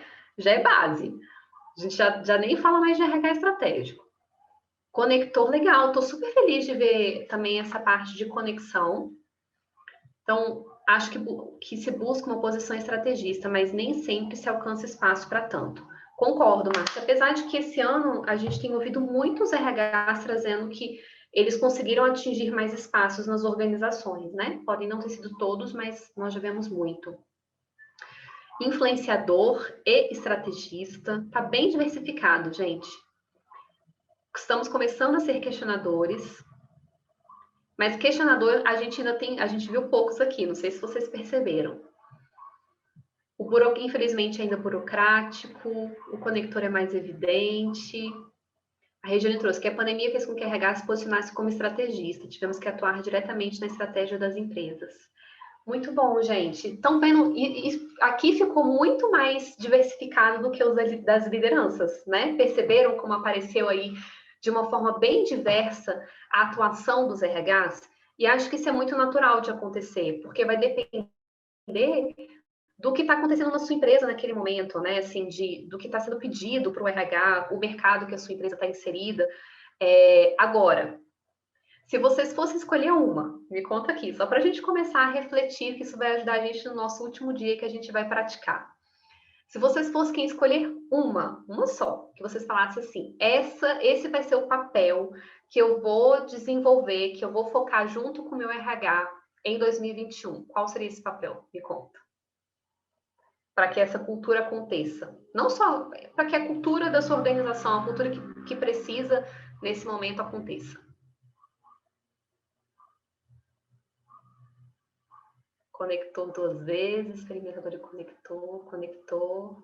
base. A gente já nem fala mais de RH estratégico. Conector, legal, estou super feliz de ver também essa parte de conexão. Então, acho que se busca uma posição estrategista, mas nem sempre se alcança espaço para tanto. Concordo, Márcia. Apesar de que esse ano a gente tem ouvido muitos RHs trazendo que eles conseguiram atingir mais espaços nas organizações, né? Podem não ter sido todos, mas nós já vemos muito. Influenciador e estrategista. Está bem diversificado, gente. Estamos começando a ser questionadores. Mas questionador, a gente viu poucos aqui, não sei se vocês perceberam. Infelizmente, ainda burocrático, o conector é mais evidente. A Regiane trouxe que a pandemia fez com que a RH se posicionasse como estrategista. Tivemos que atuar diretamente na estratégia das empresas. Muito bom, gente. Estão vendo? Aqui ficou muito mais diversificado do que os das lideranças, né? Perceberam como apareceu aí de uma forma bem diversa a atuação dos RHs? E acho que isso é muito natural de acontecer, porque vai depender do que está acontecendo na sua empresa naquele momento, né? Assim, do que está sendo pedido para o RH, o mercado que a sua empresa está inserida. Agora, Se vocês fossem escolher uma, me conta aqui, só para a gente começar a refletir, que isso vai ajudar a gente no nosso último dia que a gente vai praticar. Se vocês fossem escolher uma só, que vocês falassem assim, esse vai ser o papel que eu vou desenvolver, que eu vou focar junto com o meu RH em 2021, qual seria esse papel? Me conta. Para que essa cultura aconteça. Não só para que a cultura da sua organização, a cultura que precisa nesse momento aconteça. Conectou 2 vezes, experimentador conectou.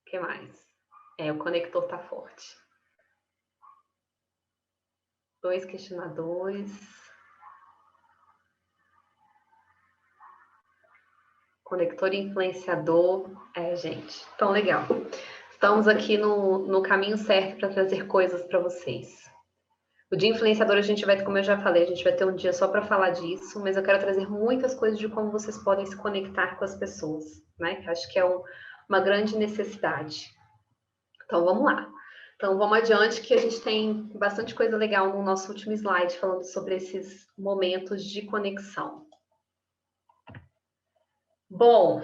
O que mais? O conector está forte. 2 questionadores. Conector influenciador. Gente, tão legal. Estamos aqui no caminho certo para trazer coisas para vocês. O de influenciador a gente vai, como eu já falei, a gente vai ter um dia só para falar disso, mas eu quero trazer muitas coisas de como vocês podem se conectar com as pessoas, né? Que acho que é uma grande necessidade. Então, vamos lá. Então, vamos adiante, que a gente tem bastante coisa legal no nosso último slide, falando sobre esses momentos de conexão. Bom,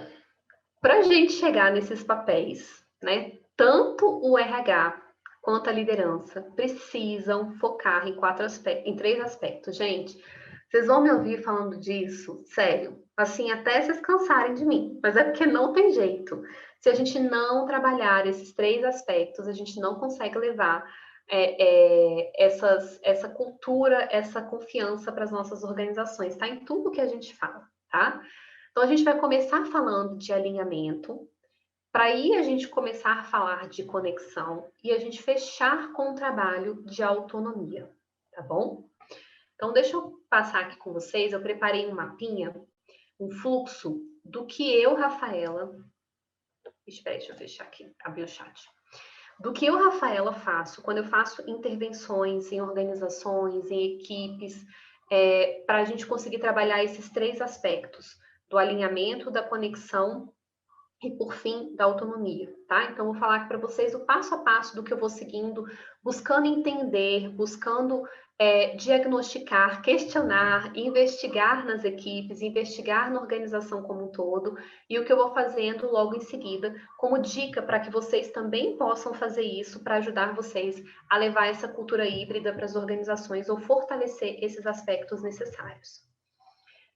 para a gente chegar nesses papéis, né? Tanto o RH quanto a liderança precisam focar em 3 aspectos. Gente, vocês vão me ouvir falando disso, sério, assim, até vocês cansarem de mim, mas é porque não tem jeito. Se a gente não trabalhar esses 3 aspectos, a gente não consegue levar essa cultura, essa confiança para as nossas organizações, tá? Em tudo que a gente fala, tá? Então, a gente vai começar falando de alinhamento, para aí a gente começar a falar de conexão e a gente fechar com o trabalho de autonomia, tá bom? Então, deixa eu passar aqui com vocês, eu preparei um mapinha, um fluxo do que eu, Rafaela... Espera aí, deixa eu fechar aqui, abrir o chat. Do que eu, Rafaela, faço quando eu faço intervenções em organizações, em equipes, para a gente conseguir trabalhar esses 3 aspectos, do alinhamento, da conexão e, por fim, da autonomia, tá? Então, vou falar aqui para vocês o passo a passo do que eu vou seguindo, buscando entender, buscando diagnosticar, questionar, investigar nas equipes, investigar na organização como um todo, e o que eu vou fazendo logo em seguida, como dica para que vocês também possam fazer isso, para ajudar vocês a levar essa cultura híbrida para as organizações ou fortalecer esses aspectos necessários.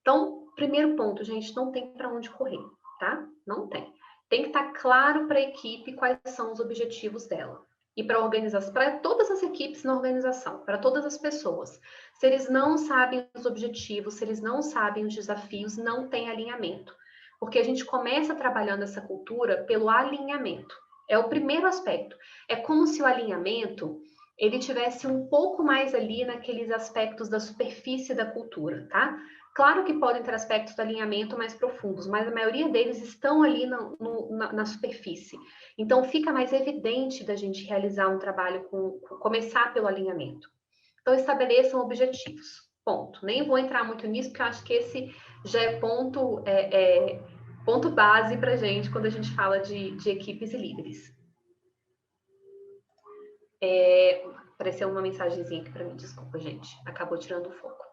Então, primeiro ponto, gente, não tem para onde correr, tá? Não tem. Tem que estar claro para a equipe quais são os objetivos dela. E para organização, para todas as equipes na organização, para todas as pessoas. Se eles não sabem os objetivos, se eles não sabem os desafios, não tem alinhamento. Porque a gente começa trabalhando essa cultura pelo alinhamento. É o primeiro aspecto. É como se o alinhamento ele tivesse um pouco mais ali naqueles aspectos da superfície da cultura, tá? Claro que podem ter aspectos do alinhamento mais profundos, mas a maioria deles estão ali na superfície. Então, fica mais evidente da gente realizar um trabalho começar pelo alinhamento. Então, estabeleçam objetivos. Ponto. Nem vou entrar muito nisso, porque eu acho que esse já é ponto base para a gente quando a gente fala de equipes e líderes. Apareceu uma mensagenzinha aqui para mim, desculpa, gente. Acabou tirando o foco.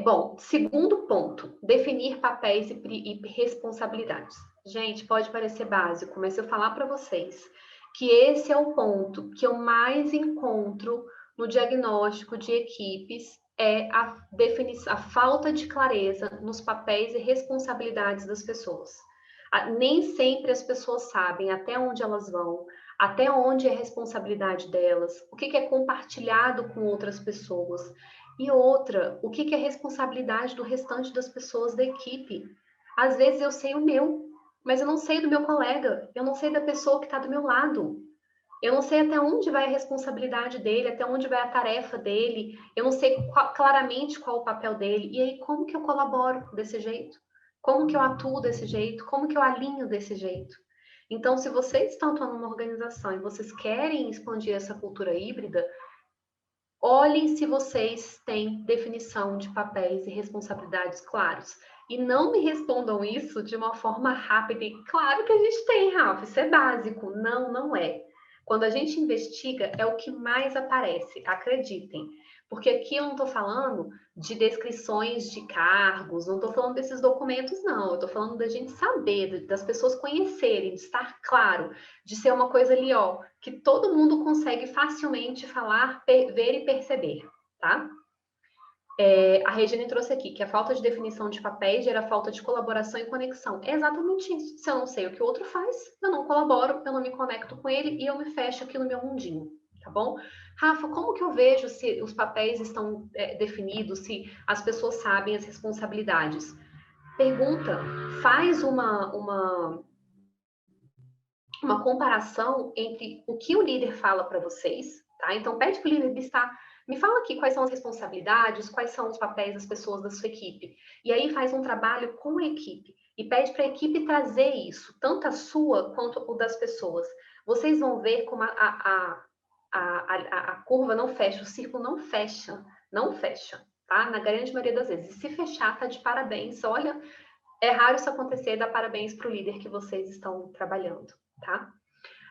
Bom, segundo ponto, definir papéis e responsabilidades. Gente, pode parecer básico, mas se eu falar para vocês que esse é o ponto que eu mais encontro no diagnóstico de equipes, é a falta de clareza nos papéis e responsabilidades das pessoas. Nem sempre as pessoas sabem até onde elas vão, até onde é a responsabilidade delas, o que é compartilhado com outras pessoas. E outra, o que é responsabilidade do restante das pessoas da equipe? Às vezes eu sei o meu, mas eu não sei do meu colega, eu não sei da pessoa que está do meu lado. Eu não sei até onde vai a responsabilidade dele, até onde vai a tarefa dele, eu não sei claramente qual o papel dele. E aí, como que eu colaboro desse jeito? Como que eu atuo desse jeito? Como que eu alinho desse jeito? Então, se vocês estão atuando numa organização e vocês querem expandir essa cultura híbrida, olhem se vocês têm definição de papéis e responsabilidades claros. E não me respondam isso de uma forma rápida e claro que a gente tem, Rafa, isso é básico. Não, não é. Quando a gente investiga, é o que mais aparece, acreditem. Porque aqui eu não estou falando de descrições de cargos, não estou falando desses documentos, não. Eu estou falando da gente saber, das pessoas conhecerem, de estar claro, de ser uma coisa ali, ó, que todo mundo consegue facilmente falar, ver e perceber, tá? A Regina trouxe aqui que a falta de definição de papéis gera falta de colaboração e conexão. É exatamente isso. Se eu não sei o que o outro faz, eu não colaboro, eu não me conecto com ele e eu me fecho aqui no meu mundinho, tá bom? Rafa, como que eu vejo se os papéis estão definidos, se as pessoas sabem as responsabilidades? Pergunta, faz uma comparação entre o que o líder fala para vocês, tá? Então, pede para o líder listar, me fala aqui quais são as responsabilidades, quais são os papéis das pessoas da sua equipe. E aí faz um trabalho com a equipe e pede para a equipe trazer isso, tanto a sua quanto o das pessoas. Vocês vão ver como a curva não fecha, o círculo não fecha, tá? Na grande maioria das vezes. E se fechar, tá de parabéns. Olha, é raro isso acontecer, dá parabéns para o líder que vocês estão trabalhando, tá?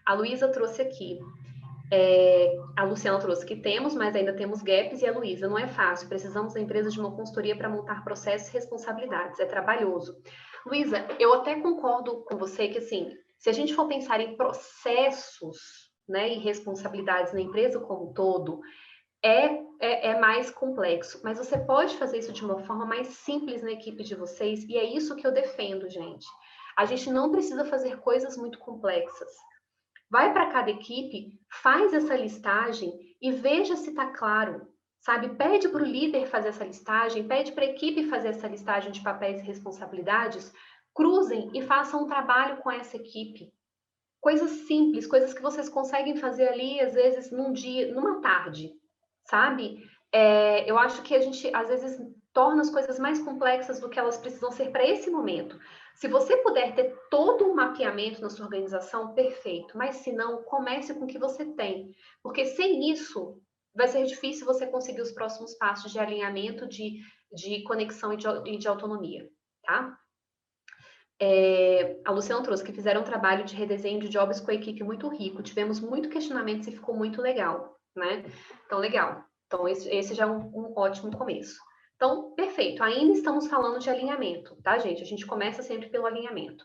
A Luísa trouxe aqui, a Luciana trouxe que temos, mas ainda temos gaps, e a Luísa, não é fácil, precisamos da empresa de uma consultoria para montar processos e responsabilidades, é trabalhoso. Luísa, eu até concordo com você que, assim, se a gente for pensar em processos, né, e responsabilidades na empresa como um todo, é mais complexo, mas você pode fazer isso de uma forma mais simples na equipe de vocês, e é isso que eu defendo, gente. A gente não precisa fazer coisas muito complexas. Vai para cada equipe, faz essa listagem e veja se está claro, sabe? Pede para o líder fazer essa listagem, pede para a equipe fazer essa listagem de papéis e responsabilidades, cruzem e façam um trabalho com essa equipe. Coisas simples, coisas que vocês conseguem fazer ali, às vezes, num dia, numa tarde, sabe? Eu acho que a gente, às vezes, torna as coisas mais complexas do que elas precisam ser para esse momento. Se você puder ter todo um mapeamento na sua organização, perfeito. Mas se não, comece com o que você tem. Porque sem isso, vai ser difícil você conseguir os próximos passos de alinhamento, de conexão e de autonomia, tá? A Luciana trouxe que fizeram um trabalho de redesenho de jobs com a equipe muito rico. Tivemos muito questionamento e ficou muito legal, né? Então, legal. Então, esse já é um ótimo começo. Então, perfeito. Ainda estamos falando de alinhamento, tá, gente? A gente começa sempre pelo alinhamento.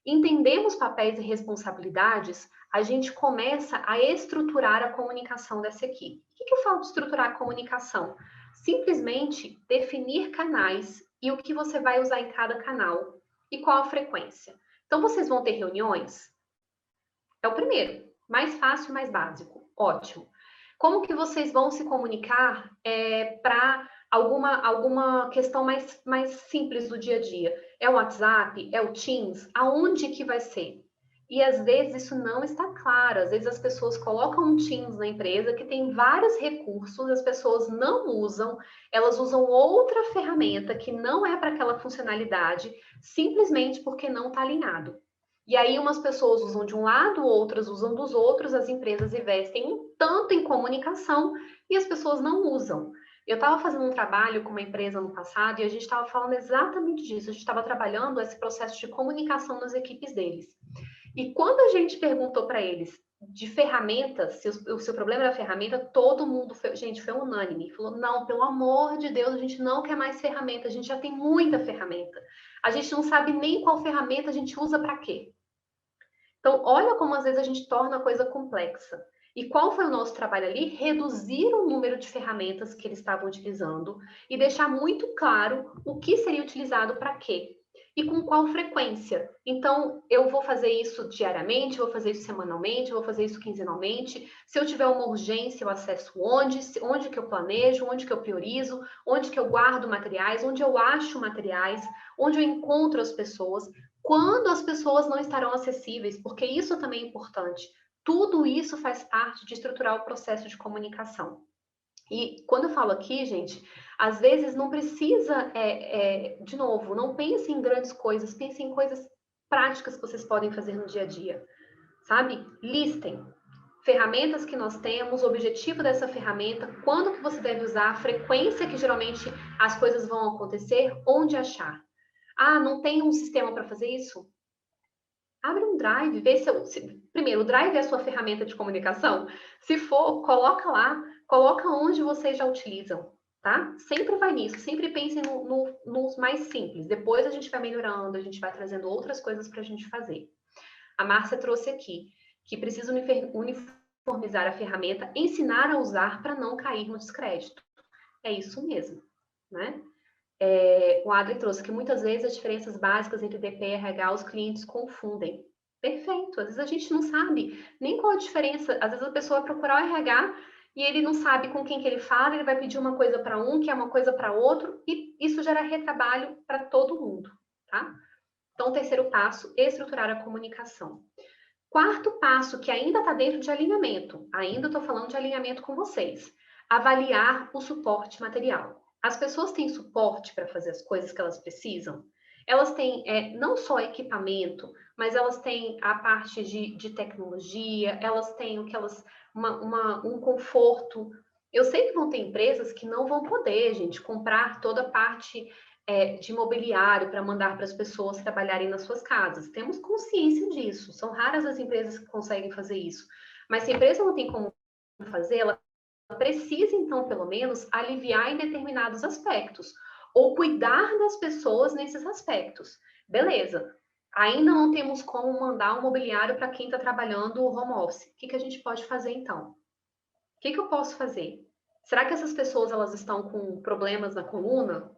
Entendemos papéis e responsabilidades, a gente começa a estruturar a comunicação dessa equipe. O que eu falo de estruturar a comunicação? Simplesmente definir canais e o que você vai usar em cada canal e qual a frequência. Então, vocês vão ter reuniões? É o primeiro. Mais fácil, mais básico. Ótimo. Como que vocês vão se comunicar para alguma questão mais simples do dia a dia? É o WhatsApp? É o Teams? Aonde que vai ser? E às vezes isso não está claro. Às vezes as pessoas colocam um Teams na empresa que tem vários recursos, as pessoas não usam, elas usam outra ferramenta que não é para aquela funcionalidade, simplesmente porque não está alinhado. E aí umas pessoas usam de um lado, outras usam dos outros, as empresas investem tanto em comunicação e as pessoas não usam. Eu estava fazendo um trabalho com uma empresa no passado e a gente estava falando exatamente disso. A gente estava trabalhando esse processo de comunicação nas equipes deles. E quando a gente perguntou para eles de ferramentas, se o seu problema era ferramenta, todo mundo, foi unânime. Falou, não, pelo amor de Deus, a gente não quer mais ferramenta, a gente já tem muita ferramenta. A gente não sabe nem qual ferramenta a gente usa para quê. Então, olha como às vezes a gente torna a coisa complexa. E qual foi o nosso trabalho ali? Reduzir o número de ferramentas que eles estavam utilizando e deixar muito claro o que seria utilizado para quê e com qual frequência. Então, eu vou fazer isso diariamente, vou fazer isso semanalmente, vou fazer isso quinzenalmente. Se eu tiver uma urgência, eu acesso onde que eu planejo, onde que eu priorizo, onde que eu guardo materiais, onde eu acho materiais, onde eu encontro as pessoas, quando as pessoas não estarão acessíveis, porque isso também é importante. Tudo isso faz parte de estruturar o processo de comunicação. E quando eu falo aqui, gente, às vezes não precisa, de novo, não pense em grandes coisas, pense em coisas práticas que vocês podem fazer no dia a dia, sabe? Listem ferramentas que nós temos, o objetivo dessa ferramenta, quando que você deve usar, a frequência que geralmente as coisas vão acontecer, onde achar. Ah, não tem um sistema para fazer isso? Abre um Drive, vê primeiro, o Drive é a sua ferramenta de comunicação? Se for, coloca lá, coloca onde vocês já utilizam, tá? Sempre vai nisso, sempre pensem nos mais simples. Depois a gente vai melhorando, a gente vai trazendo outras coisas para a gente fazer. A Márcia trouxe aqui que precisa uniformizar a ferramenta, ensinar a usar para não cair no descrédito. É isso mesmo, né? O Adri trouxe que muitas vezes as diferenças básicas entre DP e RH os clientes confundem. Perfeito, às vezes a gente não sabe nem qual a diferença. Às vezes a pessoa vai procurar o RH e ele não sabe com quem que ele fala, ele vai pedir uma coisa para um, que é uma coisa para outro, e isso gera retrabalho para todo mundo, tá? Então, o terceiro passo, estruturar a comunicação. Quarto passo, que ainda está dentro de alinhamento, ainda estou falando de alinhamento com vocês, avaliar o suporte material. As pessoas têm suporte para fazer as coisas que elas precisam? Elas têm não só equipamento, mas elas têm a parte de tecnologia, elas têm um conforto. Eu sei que vão ter empresas que não vão poder, gente, comprar toda a parte de imobiliário para mandar para as pessoas trabalharem nas suas casas. Temos consciência disso. São raras as empresas que conseguem fazer isso. Mas se a empresa não tem como fazer, ela precisa, então, pelo menos, aliviar em determinados aspectos, ou cuidar das pessoas nesses aspectos. Beleza. Ainda não temos como mandar um mobiliário para quem está trabalhando home office. O que a gente pode fazer, então? O que eu posso fazer? Será que essas pessoas elas estão com problemas na coluna?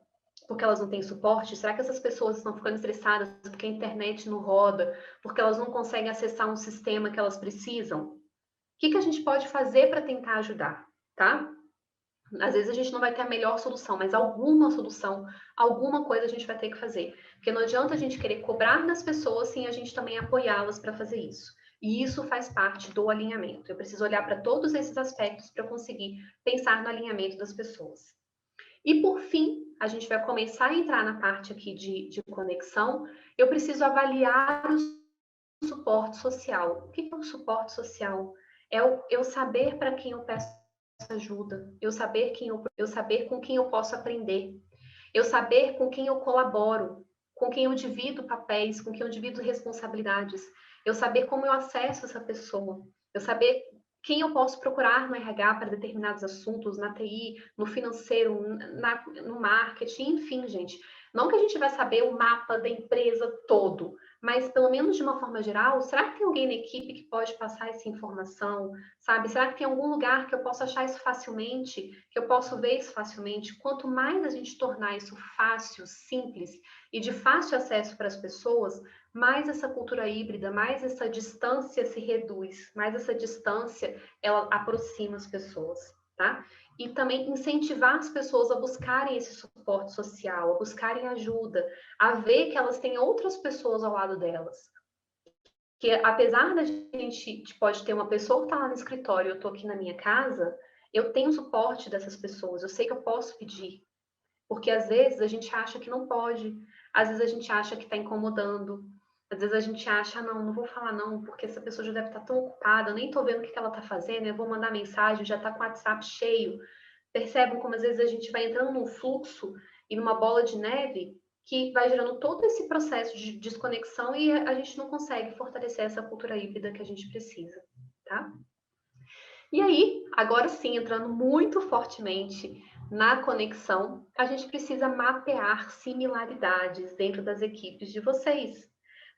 Porque elas não têm suporte? Será que essas pessoas estão ficando estressadas porque a internet não roda? Porque elas não conseguem acessar um sistema que elas precisam? O que a gente pode fazer para tentar ajudar? Tá? Às vezes a gente não vai ter a melhor solução, mas alguma solução, alguma coisa a gente vai ter que fazer. Porque não adianta a gente querer cobrar das pessoas sem a gente também apoiá-las para fazer isso. E isso faz parte do alinhamento. Eu preciso olhar para todos esses aspectos para conseguir pensar no alinhamento das pessoas. E por fim, a gente vai começar a entrar na parte aqui de conexão. Eu preciso avaliar o suporte social. O que é o suporte social? É eu saber para quem eu peço ajuda, eu saber com quem eu posso aprender, eu saber com quem eu colaboro, com quem eu divido papéis, com quem eu divido responsabilidades, eu saber como eu acesso essa pessoa, eu saber quem eu posso procurar no RH para determinados assuntos, na TI, no financeiro, no marketing, enfim, gente. Não que a gente vai saber o mapa da empresa todo, mas pelo menos de uma forma geral, será que tem alguém na equipe que pode passar essa informação, sabe? Será que tem algum lugar que eu possa achar isso facilmente, que eu posso ver isso facilmente? Quanto mais a gente tornar isso fácil, simples e de fácil acesso para as pessoas, mais essa cultura híbrida, mais essa distância se reduz, mais essa distância, ela aproxima as pessoas, tá? E também incentivar as pessoas a buscarem esse suporte social, a buscarem ajuda, a ver que elas têm outras pessoas ao lado delas. Que apesar da gente pode ter uma pessoa que está lá no escritório, eu estou aqui na minha casa, eu tenho suporte dessas pessoas, eu sei que eu posso pedir. Porque às vezes a gente acha que não pode, às vezes a gente acha que está incomodando, às vezes a gente acha, não vou falar não, porque essa pessoa já deve estar tão ocupada, eu nem estou vendo o que ela está fazendo, eu vou mandar mensagem, já está com o WhatsApp cheio. Percebem como às vezes a gente vai entrando num fluxo e numa bola de neve que vai gerando todo esse processo de desconexão e a gente não consegue fortalecer essa cultura híbrida que a gente precisa, tá? E aí, agora sim, entrando muito fortemente na conexão, a gente precisa mapear similaridades dentro das equipes de vocês.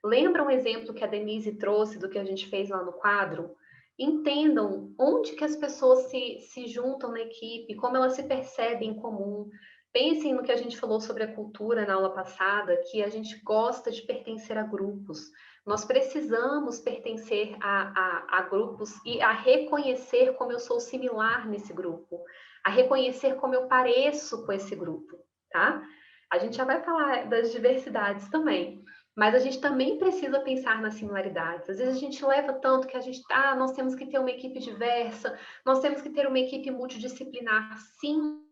Lembra um exemplo que a Denise trouxe do que a gente fez lá no quadro? Entendam onde que as pessoas se juntam na equipe, como elas se percebem em comum. Pensem no que a gente falou sobre a cultura na aula passada, que a gente gosta de pertencer a grupos. Nós precisamos pertencer a grupos e a reconhecer como eu sou similar nesse grupo, a reconhecer como eu pareço com esse grupo, tá? A gente já vai falar das diversidades também. Mas a gente também precisa pensar nas similaridades. Às vezes a gente leva tanto que a gente, nós temos que ter uma equipe diversa, nós temos que ter uma equipe multidisciplinar. Sim,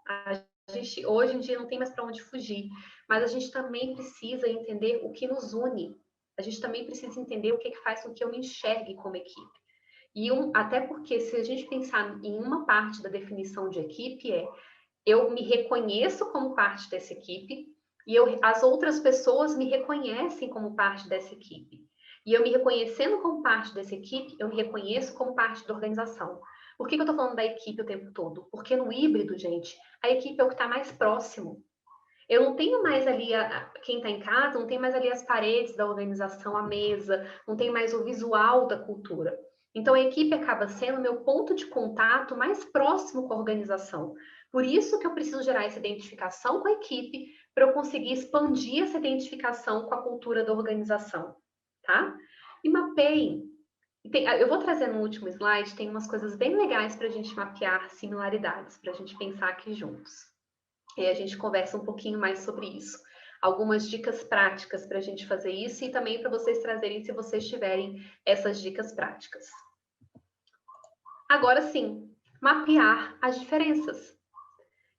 a gente hoje em dia não tem mais para onde fugir, mas a gente também precisa entender o que nos une. A gente também precisa entender o que faz com que eu me enxergue como equipe. E até porque se a gente pensar em uma parte da definição de equipe eu me reconheço como parte dessa equipe, e as outras pessoas me reconhecem como parte dessa equipe. E eu me reconhecendo como parte dessa equipe, eu me reconheço como parte da organização. Por que eu estou falando da equipe o tempo todo? Porque no híbrido, gente, a equipe é o que está mais próximo. Eu não tenho mais ali quem está em casa, não tem mais ali as paredes da organização, a mesa, não tem mais o visual da cultura. Então, a equipe acaba sendo o meu ponto de contato mais próximo com a organização. Por isso que eu preciso gerar essa identificação com a equipe, para eu conseguir expandir essa identificação com a cultura da organização, tá? E mapeiem. Eu vou trazer no último slide, tem umas coisas bem legais para a gente mapear similaridades, para a gente pensar aqui juntos. E a gente conversa um pouquinho mais sobre isso. Algumas dicas práticas para a gente fazer isso e também para vocês trazerem, se vocês tiverem essas dicas práticas. Agora sim, mapear as diferenças.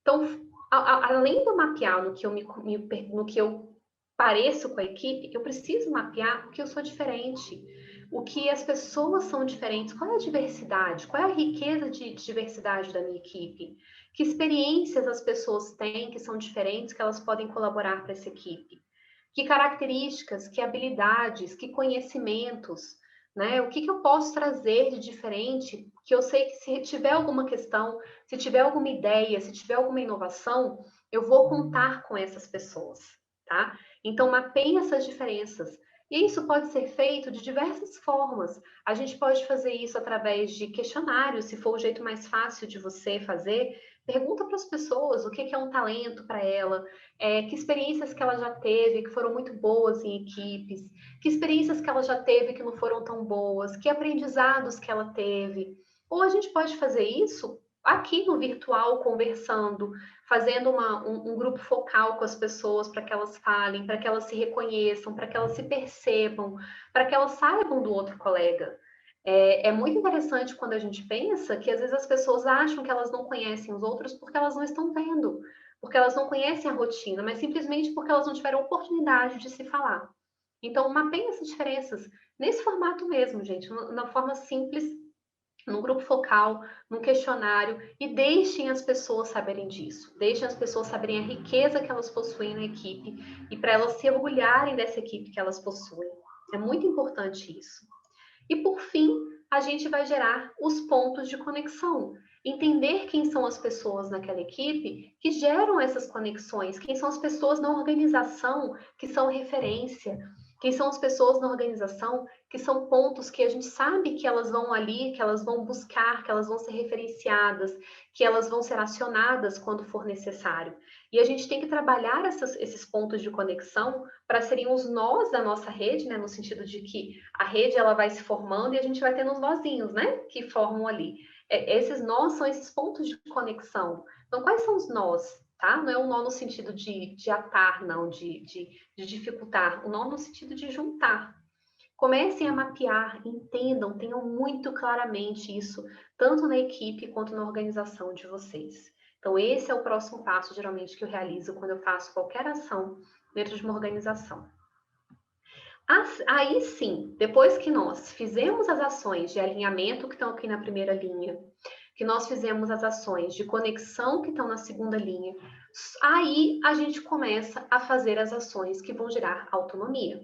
Então, além do mapear no que eu pareço com a equipe, eu preciso mapear o que eu sou diferente, o que as pessoas são diferentes, qual é a diversidade, qual é a riqueza de diversidade da minha equipe, que experiências as pessoas têm que são diferentes, que elas podem colaborar para essa equipe, que características, que habilidades, que conhecimentos, né? O que eu posso trazer de diferente, que eu sei que se tiver alguma questão, se tiver alguma ideia, se tiver alguma inovação, eu vou contar com essas pessoas, tá? Então, mapeie essas diferenças. E isso pode ser feito de diversas formas. A gente pode fazer isso através de questionários, se for o jeito mais fácil de você fazer. Pergunta para as pessoas o que é um talento para ela, que experiências que ela já teve que foram muito boas em equipes, que experiências que ela já teve que não foram tão boas, que aprendizados que ela teve. Ou a gente pode fazer isso aqui no virtual, conversando, fazendo um grupo focal com as pessoas para que elas falem, para que elas se reconheçam, para que elas se percebam, para que elas saibam do outro colega. É muito interessante quando a gente pensa que às vezes as pessoas acham que elas não conhecem os outros porque elas não estão vendo, porque elas não conhecem a rotina, mas simplesmente porque elas não tiveram oportunidade de se falar. Então, mapeiem essas diferenças nesse formato mesmo, gente, na forma simples, num grupo focal, num questionário, e deixem as pessoas saberem disso. Deixem as pessoas saberem a riqueza que elas possuem na equipe e para elas se orgulharem dessa equipe que elas possuem. É muito importante isso. E, por fim, a gente vai gerar os pontos de conexão. Entender quem são as pessoas naquela equipe que geram essas conexões, quem são as pessoas na organização que são referência, quem são as pessoas na organização que são pontos que a gente sabe que elas vão ali, que elas vão buscar, que elas vão ser referenciadas, que elas vão ser acionadas quando for necessário. E a gente tem que trabalhar esses pontos de conexão para serem os nós da nossa rede, né? No sentido de que a rede ela vai se formando e a gente vai tendo os nozinhos, né? Que formam ali. Esses nós são esses pontos de conexão. Então, quais são os nós? Tá? Não é um nó no sentido de atar, não, de dificultar. O nó no sentido de juntar. Comecem a mapear, entendam, tenham muito claramente isso, tanto na equipe quanto na organização de vocês. Então, esse é o próximo passo, geralmente, que eu realizo quando eu faço qualquer ação dentro de uma organização. Aí sim, depois que nós fizemos as ações de alinhamento que estão aqui na primeira linha, que nós fizemos as ações de conexão que estão na segunda linha, aí a gente começa a fazer as ações que vão gerar autonomia.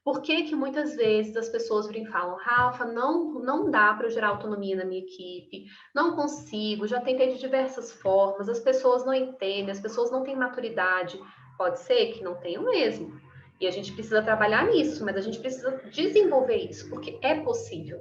Por que que muitas vezes as pessoas virem e falam, Rafa, não dá para eu gerar autonomia na minha equipe, não consigo, já tentei de diversas formas, as pessoas não entendem, as pessoas não têm maturidade. Pode ser que não tenham mesmo. E a gente precisa trabalhar nisso, mas a gente precisa desenvolver isso, porque é possível,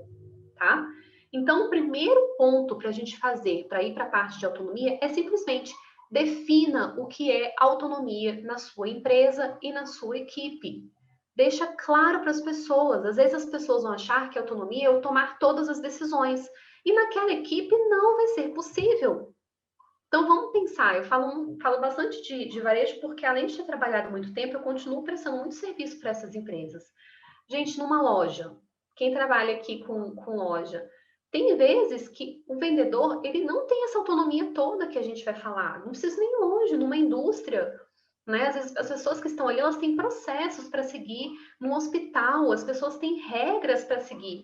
tá? Então, o primeiro ponto para a gente fazer, para ir para a parte de autonomia, é simplesmente defina o que é autonomia na sua empresa e na sua equipe. Deixa claro para as pessoas. Às vezes as pessoas vão achar que autonomia é eu tomar todas as decisões. E naquela equipe não vai ser possível. Então vamos pensar, eu falo bastante de varejo porque além de ter trabalhado muito tempo, eu continuo prestando muito serviço para essas empresas. Gente, numa loja, quem trabalha aqui com loja, tem vezes que o vendedor, ele não tem essa autonomia toda que a gente vai falar. Não precisa nem longe, numa indústria, né? Às vezes as pessoas que estão ali, elas têm processos para seguir. No hospital, as pessoas têm regras para seguir.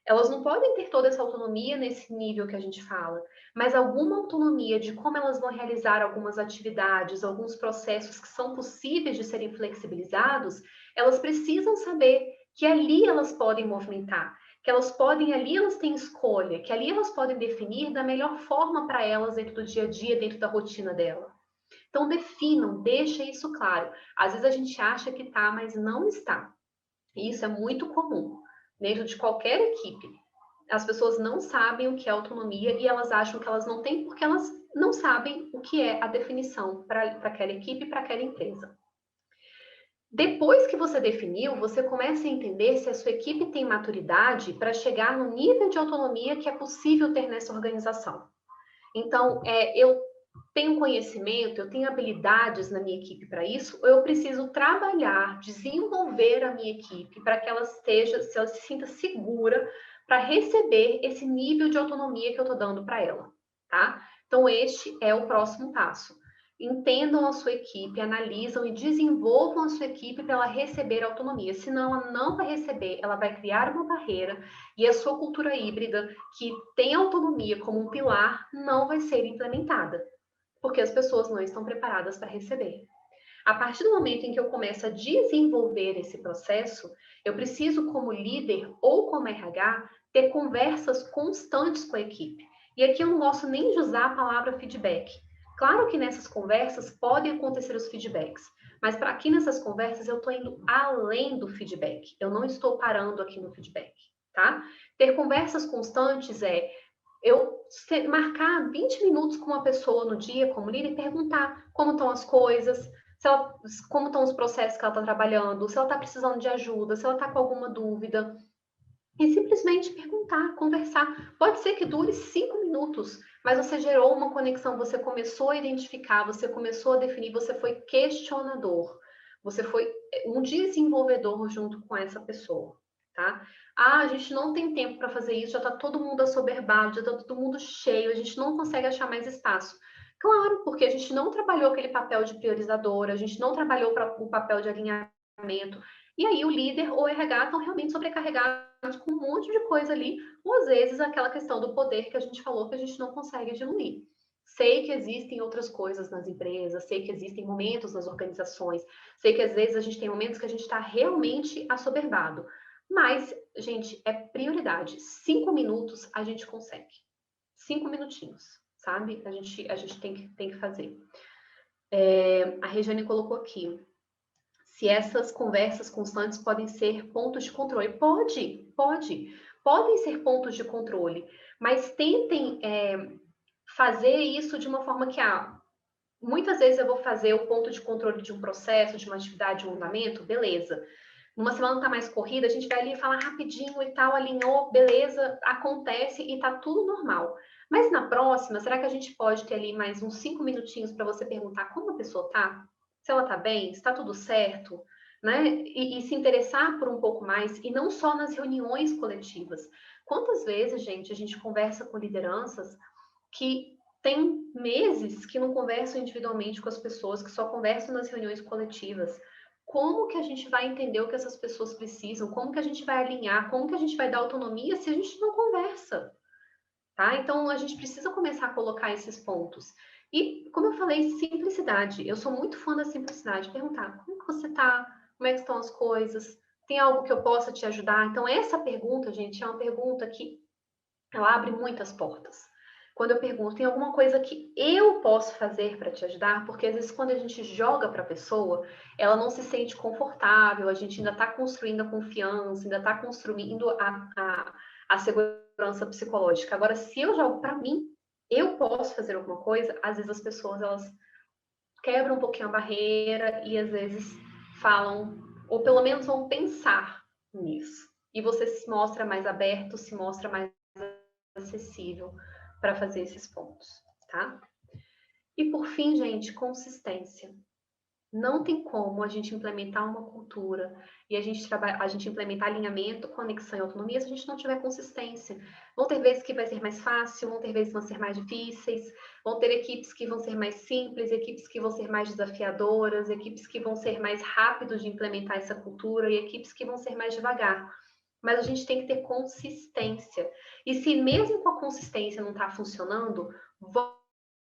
Elas não podem ter toda essa autonomia nesse nível que a gente fala, mas alguma autonomia de como elas vão realizar algumas atividades, alguns processos que são possíveis de serem flexibilizados, elas precisam saber que ali elas podem movimentar, que elas podem, ali elas têm escolha, que ali elas podem definir da melhor forma para elas dentro do dia a dia, dentro da rotina dela. Então, definam, deixem isso claro. Às vezes a gente acha que está, mas não está. E isso é muito comum dentro de qualquer equipe. As pessoas não sabem o que é autonomia e elas acham que elas não têm porque elas não sabem o que é a definição para aquela equipe e para aquela empresa. Depois que você definiu, você começa a entender se a sua equipe tem maturidade para chegar no nível de autonomia que é possível ter nessa organização. Então, eu tenho conhecimento, eu tenho habilidades na minha equipe para isso, ou eu preciso trabalhar, desenvolver a minha equipe para que ela se sinta segura para receber esse nível de autonomia que eu estou dando para ela, tá? Então, este é o próximo passo. Entendam a sua equipe, analisam e desenvolvam a sua equipe para ela receber autonomia. Senão, ela não vai receber, ela vai criar uma barreira e a sua cultura híbrida, que tem autonomia como um pilar, não vai ser implementada, porque as pessoas não estão preparadas para receber. A partir do momento em que eu começo a desenvolver esse processo, eu preciso, como líder ou como RH, ter conversas constantes com a equipe. E aqui eu não gosto nem de usar a palavra feedback. Claro que nessas conversas podem acontecer os feedbacks, mas para aqui nessas conversas eu estou indo além do feedback. Eu não estou parando aqui no feedback, tá? Ter conversas constantes eu marcar 20 minutos com uma pessoa no dia, como líder, e perguntar como estão as coisas, como estão os processos que ela está trabalhando, se ela está precisando de ajuda, se ela está com alguma dúvida. E simplesmente perguntar, conversar. Pode ser que dure 5 minutos, mas você gerou uma conexão, você começou a identificar, você começou a definir, você foi questionador, você foi um desenvolvedor junto com essa pessoa, tá? Ah, a gente não tem tempo para fazer isso, já está todo mundo assoberbado, já está todo mundo cheio, a gente não consegue achar mais espaço. Claro, porque a gente não trabalhou aquele papel de priorizador, a gente não trabalhou o papel de alinhamento, e aí o líder ou o RH estão realmente sobrecarregados com um monte de coisa ali, ou às vezes aquela questão do poder que a gente falou que a gente não consegue diluir. Sei que existem outras coisas nas empresas, sei que existem momentos nas organizações, sei que às vezes a gente tem momentos que a gente está realmente assoberbado. Mas, gente, é prioridade. 5 minutos a gente consegue. 5 minutinhos, sabe? A gente tem que fazer. A Regiane colocou aqui. Se essas conversas constantes podem ser pontos de controle. Pode. Podem ser pontos de controle, mas tentem fazer isso de uma forma que, muitas vezes eu vou fazer o ponto de controle de um processo, de uma atividade, de um andamento, beleza. Uma semana está mais corrida, a gente vai ali falar rapidinho e tal, alinhou, beleza, acontece e tá tudo normal. Mas na próxima, será que a gente pode ter ali mais uns 5 minutinhos para você perguntar como a pessoa tá? Se ela tá bem, se tá tudo certo, né? E se interessar por um pouco mais, e não só nas reuniões coletivas. Quantas vezes, gente, a gente conversa com lideranças que tem meses que não conversam individualmente com as pessoas, que só conversam nas reuniões coletivas. Como que a gente vai entender o que essas pessoas precisam? Como que a gente vai alinhar? Como que a gente vai dar autonomia se a gente não conversa? Tá? Então, a gente precisa começar a colocar esses pontos. E, como eu falei, simplicidade. Eu sou muito fã da simplicidade. Perguntar, como que você tá? Como é que estão as coisas? Tem algo que eu possa te ajudar? Então, essa pergunta, gente, é uma pergunta que ela abre muitas portas. Quando eu pergunto, tem alguma coisa que eu posso fazer para te ajudar? Porque às vezes quando a gente joga para a pessoa, ela não se sente confortável, a gente ainda está construindo a confiança, ainda está construindo a segurança psicológica. Agora, se eu jogo para mim, eu posso fazer alguma coisa, às vezes as pessoas elas quebram um pouquinho a barreira e às vezes falam, ou pelo menos vão pensar nisso. E você se mostra mais aberto, se mostra mais acessível para fazer esses pontos, tá? E por fim, gente, consistência. Não tem como a gente implementar uma cultura e a gente implementar alinhamento, conexão e autonomia se a gente não tiver consistência. Vão ter vezes que vai ser mais fácil, vão ter vezes que vão ser mais difíceis, vão ter equipes que vão ser mais simples, equipes que vão ser mais desafiadoras, equipes que vão ser mais rápidos de implementar essa cultura e equipes que vão ser mais devagar. Mas a gente tem que ter consistência. E se mesmo com a consistência não está funcionando,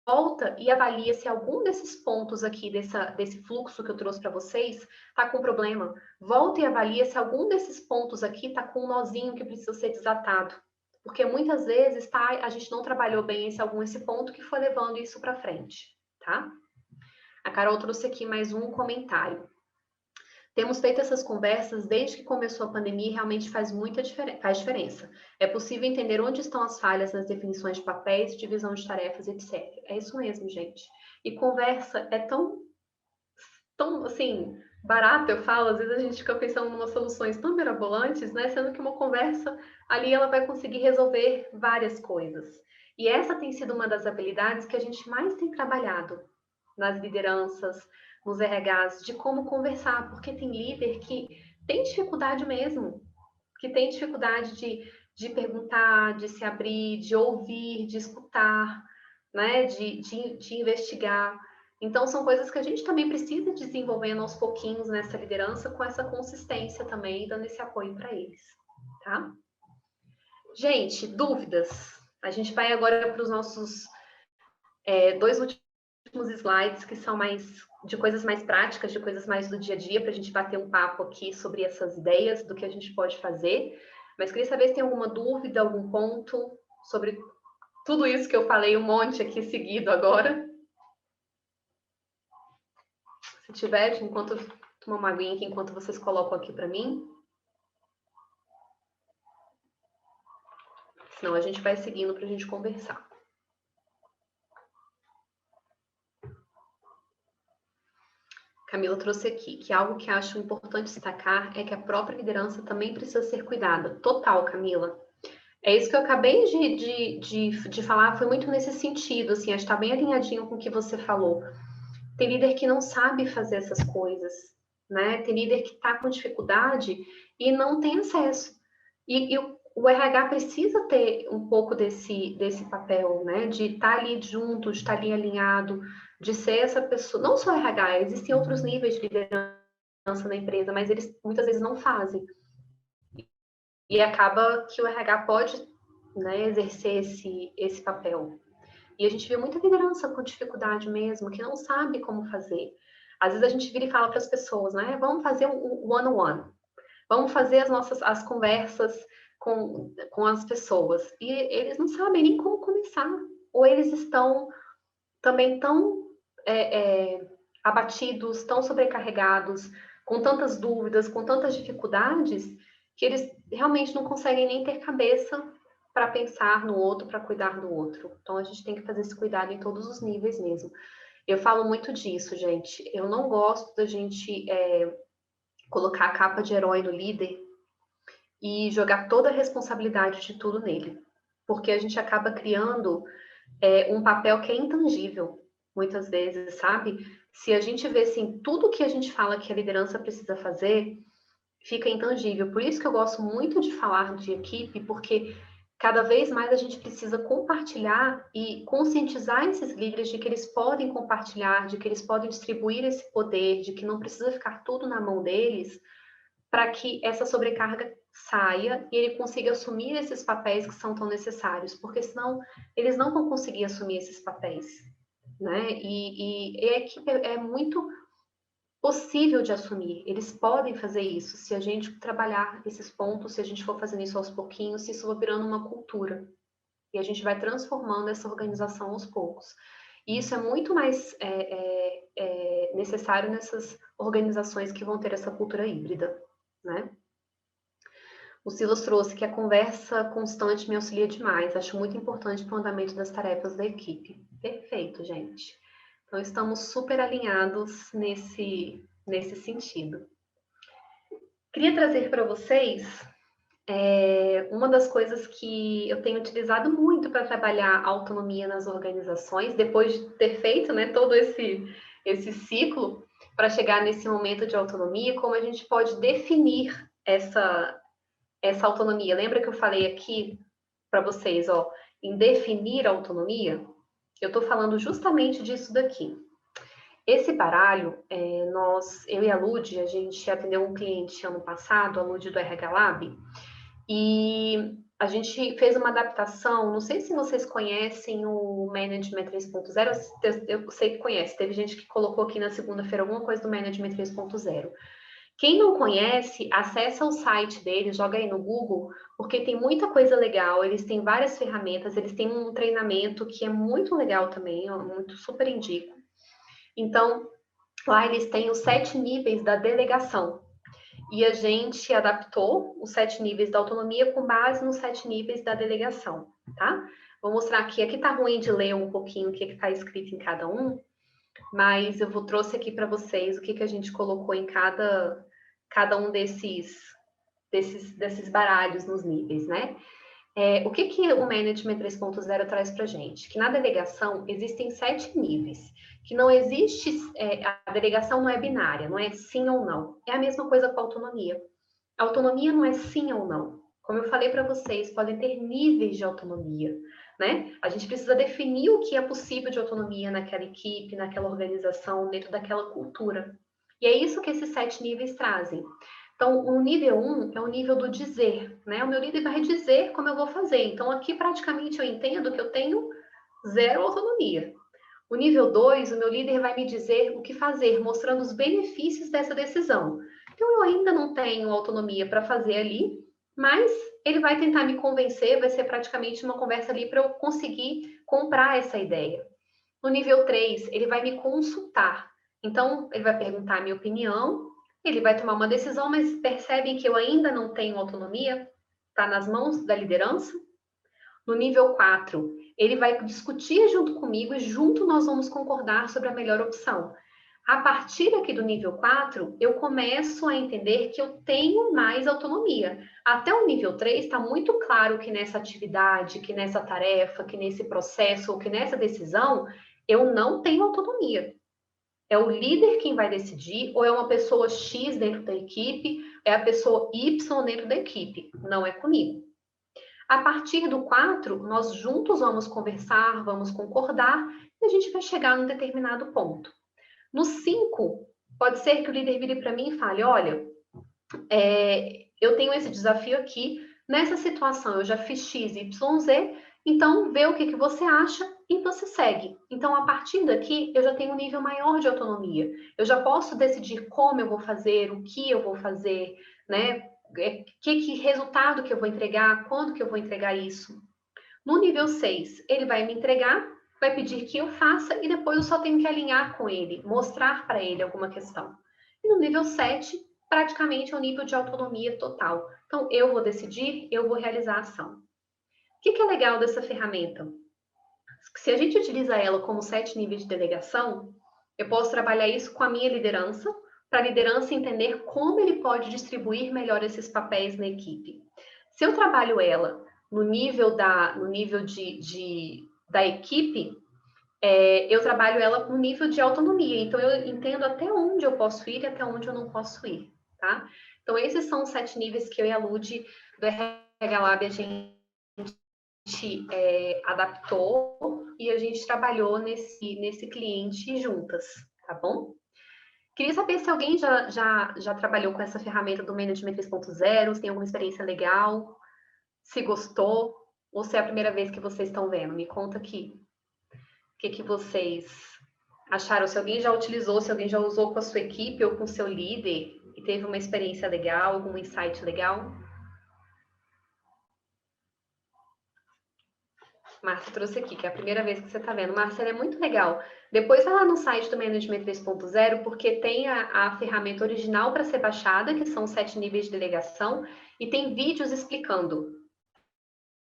volta e avalia se algum desses pontos aqui, desse fluxo que eu trouxe para vocês, está com problema. Volta e avalia se algum desses pontos aqui está com um nozinho que precisa ser desatado. Porque muitas vezes a gente não trabalhou bem esse ponto que foi levando isso para frente, tá? A Carol trouxe aqui mais um comentário. Temos feito essas conversas desde que começou a pandemia e realmente faz diferença. É possível entender onde estão as falhas nas definições de papéis, divisão de tarefas, etc. É isso mesmo, gente. E conversa é tão assim, barata, eu falo, às vezes a gente fica pensando em umas soluções tão mirabolantes, né? Sendo que uma conversa ali ela vai conseguir resolver várias coisas. E essa tem sido uma das habilidades que a gente mais tem trabalhado nas lideranças, nos RHs, de como conversar, porque tem líder que tem dificuldade mesmo, que tem dificuldade de perguntar, de se abrir, de ouvir, de escutar, né? de investigar. Então, são coisas que a gente também precisa desenvolvendo aos pouquinhos nessa liderança, com essa consistência também, dando esse apoio para eles, tá? Gente, dúvidas? A gente vai agora para os nossos 2 últimos slides, que são de coisas mais práticas, de coisas mais do dia a dia, para a gente bater um papo aqui sobre essas ideias, do que a gente pode fazer. Mas queria saber se tem alguma dúvida, algum ponto sobre tudo isso que eu falei, um monte aqui seguido agora. Se tiver, enquanto eu tomo uma aguinha aqui, enquanto vocês colocam aqui para mim. Senão a gente vai seguindo para a gente conversar. Camila trouxe aqui, que algo que acho importante destacar é que a própria liderança também precisa ser cuidada. Total, Camila. É isso que eu acabei de falar, foi muito nesse sentido, assim, acho que está bem alinhadinho com o que você falou. Tem líder que não sabe fazer essas coisas, né? Tem líder que está com dificuldade e não tem acesso. E o RH precisa ter um pouco desse papel, né? De estar ali junto, de estar ali alinhado, de ser essa pessoa. Não só RH, existem outros níveis de liderança na empresa, mas eles muitas vezes não fazem. E acaba que o RH pode, né, exercer esse papel. E a gente vê muita liderança com dificuldade mesmo, que não sabe como fazer. Às vezes a gente vira e fala para as pessoas, né? Vamos fazer um one-on-one. Vamos fazer as conversas com as pessoas. E eles não sabem nem como começar. Ou eles estão também tão abatidos, tão sobrecarregados, com tantas dúvidas, com tantas dificuldades, que eles realmente não conseguem nem ter cabeça para pensar no outro, para cuidar do outro. Então, a gente tem que fazer esse cuidado em todos os níveis mesmo. Eu falo muito disso, gente. Eu não gosto da gente colocar a capa de herói no líder e jogar toda a responsabilidade de tudo nele. Porque a gente acaba criando um papel que é intangível, muitas vezes, sabe? Se a gente vê, assim, tudo que a gente fala que a liderança precisa fazer, fica intangível. Por isso que eu gosto muito de falar de equipe, porque cada vez mais a gente precisa compartilhar e conscientizar esses líderes de que eles podem compartilhar, de que eles podem distribuir esse poder, de que não precisa ficar tudo na mão deles, para que essa sobrecarga saia e ele consiga assumir esses papéis que são tão necessários, porque senão eles não vão conseguir assumir esses papéis, né? E a equipe é muito possível de assumir. Eles podem fazer isso se a gente trabalhar esses pontos, se a gente for fazendo isso aos pouquinhos, se isso for virando uma cultura. E a gente vai transformando essa organização aos poucos. E isso é muito mais necessário nessas organizações que vão ter essa cultura híbrida, né? O Silas trouxe que a conversa constante me auxilia demais. Acho muito importante para o andamento das tarefas da equipe. Perfeito, gente. Então, estamos super alinhados nesse sentido. Queria trazer para vocês uma das coisas que eu tenho utilizado muito para trabalhar a autonomia nas organizações, depois de ter feito, né, todo esse ciclo para chegar nesse momento de autonomia, como a gente pode definir essa autonomia. Lembra que eu falei aqui para vocês, em definir a autonomia? Eu estou falando justamente disso daqui. Esse baralho, eu e a Lud, a gente atendeu um cliente ano passado, a Lud do RH Lab, e a gente fez uma adaptação, não sei se vocês conhecem o Management 3.0, eu sei que conhece, teve gente que colocou aqui na segunda-feira alguma coisa do Management 3.0. Quem não conhece, acessa o site deles, joga aí no Google, porque tem muita coisa legal, eles têm várias ferramentas, eles têm um treinamento que é muito legal também, eu muito super indico. Então, lá eles têm os 7 níveis da delegação. E a gente adaptou os 7 níveis da autonomia com base nos 7 níveis da delegação, tá? Vou mostrar aqui. Aqui tá ruim de ler um pouquinho o que está escrito em cada um, mas eu trouxe aqui para vocês o que a gente colocou em cada um desses baralhos nos níveis, né? O que o Management 3.0 traz para a gente? Que na delegação existem 7 níveis, que não existe, a delegação não é binária, não é sim ou não. É a mesma coisa com a autonomia. A autonomia não é sim ou não. Como eu falei para vocês, podem ter níveis de autonomia, né? A gente precisa definir o que é possível de autonomia naquela equipe, naquela organização, dentro daquela cultura. E é isso que esses 7 níveis trazem. Então, o nível 1 é o nível do dizer, né? O meu líder vai dizer como eu vou fazer. Então, aqui praticamente eu entendo que eu tenho 0 autonomia. O nível 2, o meu líder vai me dizer o que fazer, mostrando os benefícios dessa decisão. Então, eu ainda não tenho autonomia para fazer ali, mas ele vai tentar me convencer, vai ser praticamente uma conversa ali para eu conseguir comprar essa ideia. No nível 3, ele vai me consultar. Então, ele vai perguntar a minha opinião, ele vai tomar uma decisão, mas percebem que eu ainda não tenho autonomia? Está nas mãos da liderança? No nível 4, ele vai discutir junto comigo e junto nós vamos concordar sobre a melhor opção. A partir aqui do nível 4, eu começo a entender que eu tenho mais autonomia. Até o nível 3, está muito claro que nessa atividade, que nessa tarefa, que nesse processo ou que nessa decisão, eu não tenho autonomia. É o líder quem vai decidir, ou é uma pessoa X dentro da equipe, é a pessoa Y dentro da equipe. Não é comigo. A partir do 4, nós juntos vamos conversar, vamos concordar, e a gente vai chegar num determinado ponto. No 5, pode ser que o líder vire para mim e fale, olha, eu tenho esse desafio aqui, nessa situação eu já fiz X, Y, Z, então vê o que você acha e você segue. Então, a partir daqui, eu já tenho um nível maior de autonomia. Eu já posso decidir como eu vou fazer, o que eu vou fazer, né? Que resultado que eu vou entregar, quando que eu vou entregar isso. No nível 6, ele vai me entregar, vai pedir que eu faça e depois eu só tenho que alinhar com ele, mostrar para ele alguma questão. E no nível 7, praticamente é o nível de autonomia total. Então, eu vou decidir, eu vou realizar a ação. O que é legal dessa ferramenta? Se a gente utiliza ela como 7 níveis de delegação, eu posso trabalhar isso com a minha liderança, para a liderança entender como ele pode distribuir melhor esses papéis na equipe. Se eu trabalho ela no nível da equipe, eu trabalho ela no nível de autonomia. Então, eu entendo até onde eu posso ir e até onde eu não posso ir, tá? Então, esses são os 7 níveis que eu e a Lud do RH Lab a gente adaptou e a gente trabalhou nesse cliente juntas, tá bom? Queria saber se alguém já trabalhou com essa ferramenta do Management 3.0, se tem alguma experiência legal, se gostou, ou se é a primeira vez que vocês estão vendo. Me conta aqui. O que vocês acharam? Se alguém já utilizou, se alguém já usou com a sua equipe ou com o seu líder e teve uma experiência legal, algum insight legal? Márcia trouxe aqui, que é a primeira vez que você está vendo. Márcia, é muito legal. Depois vai lá no site do Management 3.0, porque tem a ferramenta original para ser baixada, que são 7 níveis de delegação, e tem vídeos explicando.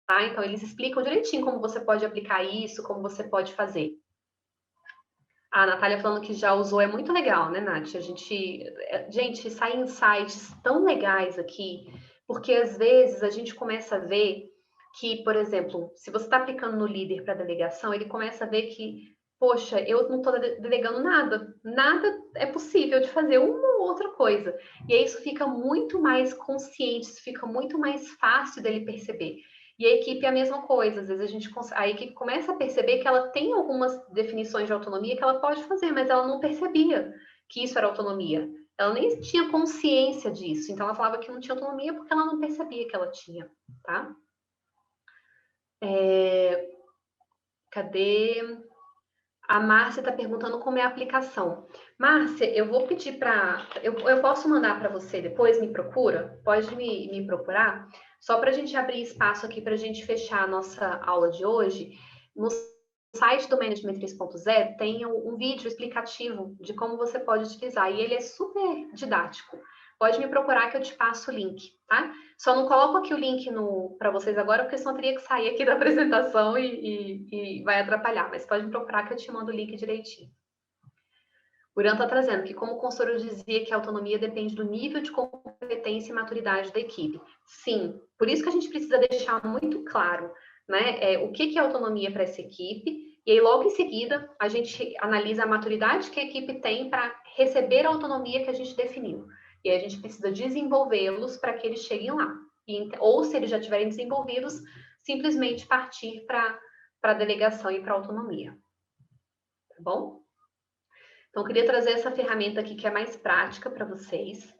Tá? Então, eles explicam direitinho como você pode aplicar isso, como você pode fazer. A Natália falando que já usou, é muito legal, né, Nath? Gente, saem insights tão legais aqui, porque às vezes a gente começa a ver que, por exemplo, se você está aplicando no líder para delegação, ele começa a ver que, poxa, eu não estou delegando nada. Nada é possível de fazer uma ou outra coisa. E aí isso fica muito mais consciente, isso fica muito mais fácil dele perceber. E a equipe é a mesma coisa. Às vezes a equipe começa a perceber que ela tem algumas definições de autonomia que ela pode fazer, mas ela não percebia que isso era autonomia. Ela nem tinha consciência disso. Então, ela falava que não tinha autonomia porque ela não percebia que ela tinha, tá? Cadê? A Márcia está perguntando como é a aplicação. Márcia, eu vou pedir para... Eu posso mandar para você depois, me procura? Pode me procurar? Só para a gente abrir espaço aqui para a gente fechar a nossa aula de hoje. No site do Management 3.0 tem um vídeo explicativo de como você pode utilizar. E ele é super didático. Pode me procurar que eu te passo o link, tá? Só não coloco aqui o link para vocês agora, porque senão teria que sair aqui da apresentação e vai atrapalhar. Mas pode me procurar que eu te mando o link direitinho. O Irã está trazendo que, como o consultor dizia, que a autonomia depende do nível de competência e maturidade da equipe. Sim, por isso que a gente precisa deixar muito claro, né, o que é autonomia para essa equipe. E aí, logo em seguida, a gente analisa a maturidade que a equipe tem para receber a autonomia que a gente definiu. E aí a gente precisa desenvolvê-los para que eles cheguem lá. Ou, se eles já estiverem desenvolvidos, simplesmente partir para a delegação e para a autonomia. Tá bom? Então, eu queria trazer essa ferramenta aqui que é mais prática para vocês.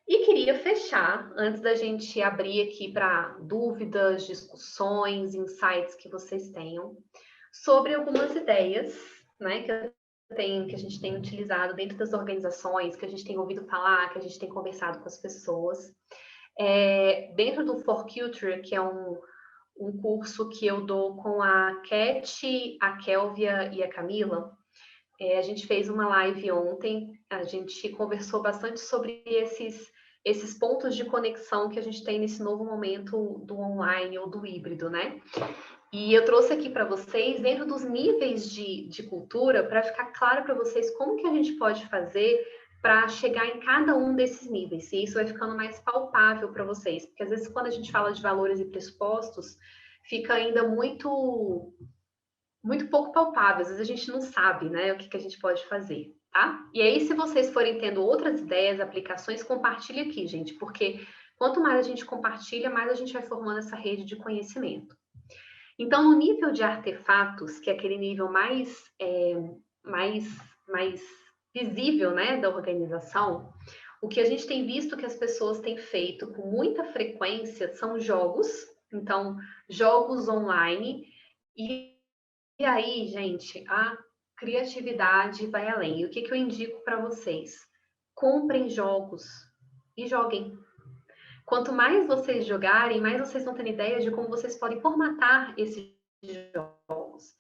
E queria fechar, antes da gente abrir aqui para dúvidas, discussões, insights que vocês tenham, sobre algumas ideias, né, que a gente tem utilizado dentro das organizações, que a gente tem ouvido falar, que a gente tem conversado com as pessoas. Dentro do For Culture, que é um curso que eu dou com a Cat, a Kélvia e a Camila, a gente fez uma live ontem, a gente conversou bastante sobre esses pontos de conexão que a gente tem nesse novo momento do online ou do híbrido, né? E eu trouxe aqui para vocês, dentro dos níveis de cultura, para ficar claro para vocês como que a gente pode fazer para chegar em cada um desses níveis. E isso vai ficando mais palpável para vocês. Porque, às vezes, quando a gente fala de valores e pressupostos, fica ainda muito pouco palpável. Às vezes, a gente não sabe, né, o que a gente pode fazer, tá? E aí, se vocês forem tendo outras ideias, aplicações, compartilhe aqui, gente. Porque quanto mais a gente compartilha, mais a gente vai formando essa rede de conhecimento. Então, no nível de artefatos, que é aquele nível mais visível, né, da organização, o que a gente tem visto que as pessoas têm feito com muita frequência são jogos, então, jogos online, e aí, gente, a criatividade vai além. E o que eu indico para vocês? Comprem jogos e joguem. Quanto mais vocês jogarem, mais vocês vão ter ideia de como vocês podem formatar esses jogos.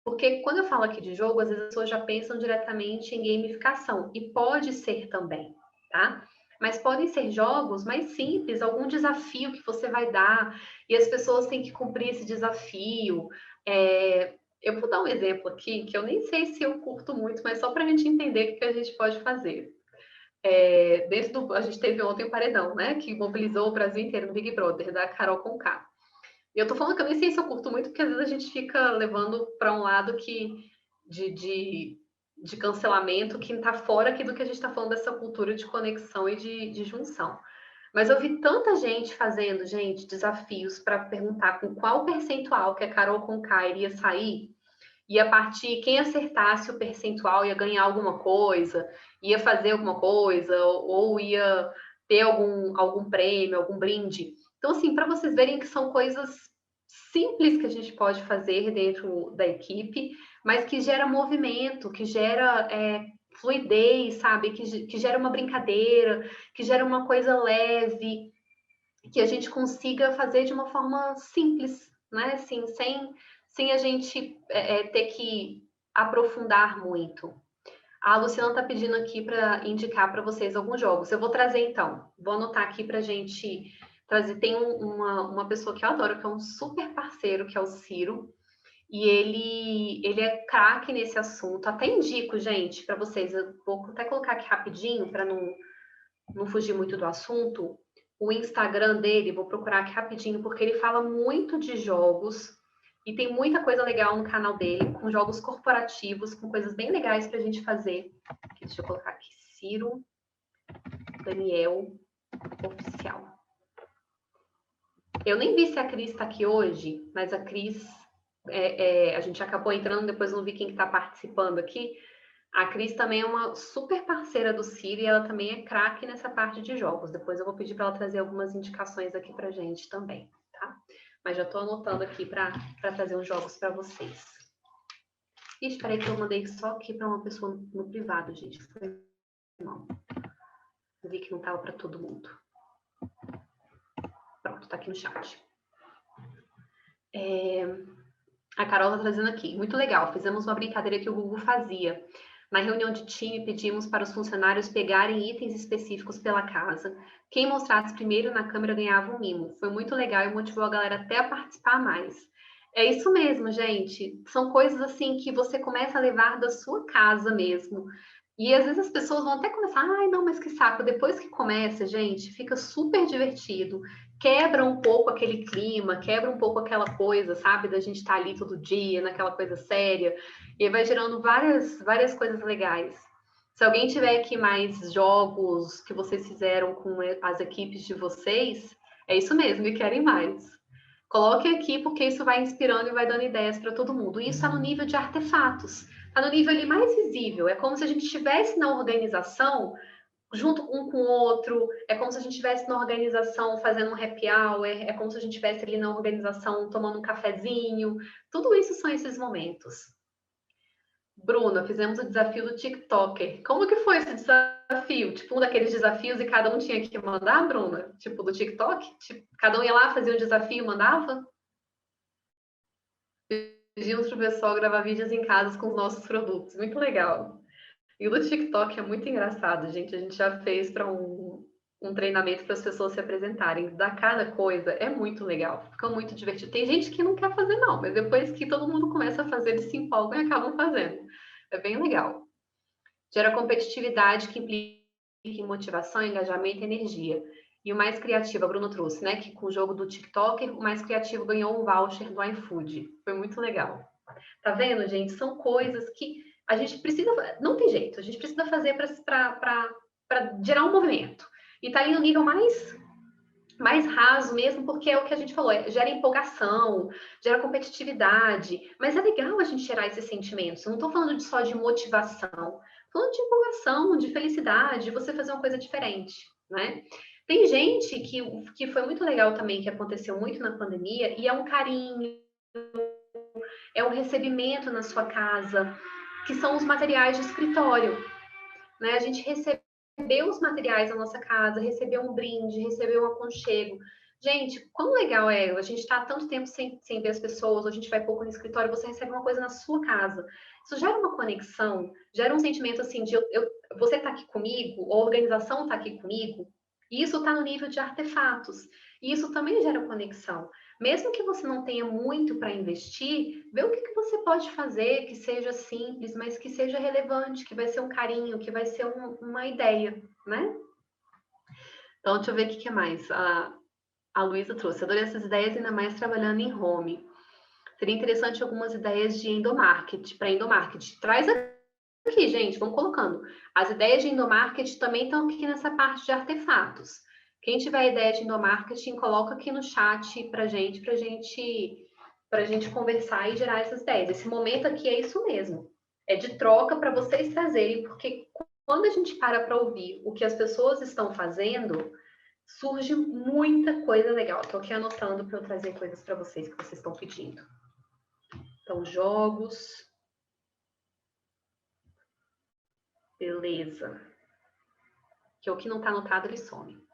Porque quando eu falo aqui de jogo, às vezes as pessoas já pensam diretamente em gamificação. E pode ser também, tá? Mas podem ser jogos mais simples, algum desafio que você vai dar. E as pessoas têm que cumprir esse desafio. Eu vou dar um exemplo aqui, que eu nem sei se eu curto muito, mas só para a gente entender o que a gente pode fazer. A gente teve ontem o paredão, né? Que mobilizou o Brasil inteiro no Big Brother, da Carol Conká. E eu tô falando que eu nem sei se eu curto muito, porque às vezes a gente fica levando para um lado de cancelamento que tá fora aqui do que a gente tá falando dessa cultura de conexão e de junção. Mas eu vi tanta gente fazendo, desafios para perguntar com qual percentual que a Carol Conká iria sair. E a partir, quem acertasse o percentual ia ganhar alguma coisa, ia fazer alguma coisa, ou ia ter algum prêmio, algum brinde. Então, assim, para vocês verem que são coisas simples que a gente pode fazer dentro da equipe, mas que gera movimento, que gera fluidez, sabe? Que gera uma brincadeira, que gera uma coisa leve, que a gente consiga fazer de uma forma simples, né? Assim, sem a gente ter que aprofundar muito. A Luciana está pedindo aqui para indicar para vocês alguns jogos. Eu vou trazer, então. Vou anotar aqui para a gente trazer. Tem uma pessoa que eu adoro, que é um super parceiro, que é o Ciro. E ele é craque nesse assunto. Até indico, gente, para vocês. Eu vou até colocar aqui rapidinho, para não fugir muito do assunto. O Instagram dele, vou procurar aqui rapidinho, porque ele fala muito de jogos. E tem muita coisa legal no canal dele, com jogos corporativos, com coisas bem legais para a gente fazer. Deixa eu colocar aqui, Ciro Daniel Oficial. Eu nem vi se a Cris está aqui hoje, mas a Cris, a gente acabou entrando, depois não vi quem está participando aqui. A Cris também é uma super parceira do Ciro e ela também é craque nessa parte de jogos. Depois eu vou pedir para ela trazer algumas indicações aqui para a gente também, tá? mas já estou anotando aqui para trazer uns jogos para vocês. Ixi, espera aí que eu mandei só aqui para uma pessoa no privado, gente. Foi mal. Eu vi que não estava para todo mundo. Pronto, está aqui no chat. A Carol está trazendo aqui. Muito legal. Fizemos uma brincadeira que o Google fazia. Na reunião de time, pedimos para os funcionários pegarem itens específicos pela casa. Quem mostrasse primeiro na câmera ganhava um mimo. Foi muito legal e motivou a galera até a participar mais. É isso mesmo, gente. São coisas assim que você começa a levar da sua casa mesmo. E às vezes as pessoas vão até começar, ai, não, mas que saco. Depois que começa, gente, fica super divertido. Quebra um pouco aquele clima, quebra um pouco aquela coisa, sabe? Da gente estar ali todo dia, naquela coisa séria. E vai gerando várias coisas legais. Se alguém tiver aqui mais jogos que vocês fizeram com as equipes de vocês, é isso mesmo, e querem mais. Coloque aqui, porque isso vai inspirando e vai dando ideias para todo mundo. E isso está no nível de artefatos. Está no nível ali mais visível. É como se a gente estivesse na organização, junto um com o outro. É como se a gente estivesse na organização fazendo um happy hour. É como se a gente estivesse ali na organização tomando um cafezinho. Tudo isso são esses momentos. Bruna, fizemos o desafio do TikToker. Como que foi esse desafio? Tipo, um daqueles desafios e cada um tinha que mandar, Bruna? Tipo, do TikTok? Tipo, cada um ia lá, fazia um desafio e mandava? Pedimos para o pessoal gravar vídeos em casa com os nossos produtos. Muito legal. E o do TikTok é muito engraçado, gente. A gente já fez para um treinamento para as pessoas se apresentarem. Da cada coisa é muito legal. Fica muito divertido. Tem gente que não quer fazer, não. Mas depois que todo mundo começa a fazer, eles se empolgam e acabam fazendo. É bem legal. Gera competitividade que implica em motivação, engajamento e energia. E o mais criativo, a Bruna trouxe, né? Que com o jogo do TikTok, o mais criativo ganhou um voucher do iFood. Foi muito legal. Tá vendo, gente? São coisas que a gente precisa... Não tem jeito. A gente precisa fazer para gerar um movimento. E tá ali no nível mais raso mesmo, porque é o que a gente falou, gera empolgação, gera competitividade, mas é legal a gente gerar esses sentimentos. Eu não estou falando só de motivação, falando de empolgação, de felicidade, de você fazer uma coisa diferente, né? Tem gente que foi muito legal também, que aconteceu muito na pandemia, e é um carinho, é um recebimento na sua casa, que são os materiais de escritório, né? A gente recebeu os materiais na nossa casa, receber um brinde, receber um aconchego. Gente, quão legal é a gente estar tanto tempo sem ver as pessoas, ou a gente vai pouco no escritório, você recebe uma coisa na sua casa. Isso gera uma conexão, gera um sentimento assim de você está aqui comigo, a organização está aqui comigo, e isso está no nível de artefatos. E isso também gera conexão. Mesmo que você não tenha muito para investir, vê o que você pode fazer que seja simples, mas que seja relevante, que vai ser um carinho, que vai ser uma ideia, né? Então, deixa eu ver o que mais. A Luísa trouxe. Adorei essas ideias, ainda mais trabalhando em home. Seria interessante algumas ideias de endomarketing, para endomarketing. Traz aqui, gente, vamos colocando. As ideias de endomarketing também estão aqui nessa parte de artefatos. Quem tiver ideia de endomarketing, coloca aqui no chat pra gente conversar e gerar essas ideias. Esse momento aqui é isso mesmo. É de troca para vocês trazerem, porque quando a gente para ouvir o que as pessoas estão fazendo, surge muita coisa legal. Estou aqui anotando para eu trazer coisas para vocês que vocês estão pedindo. Então, jogos. Beleza. Que o que não está anotado, ele some.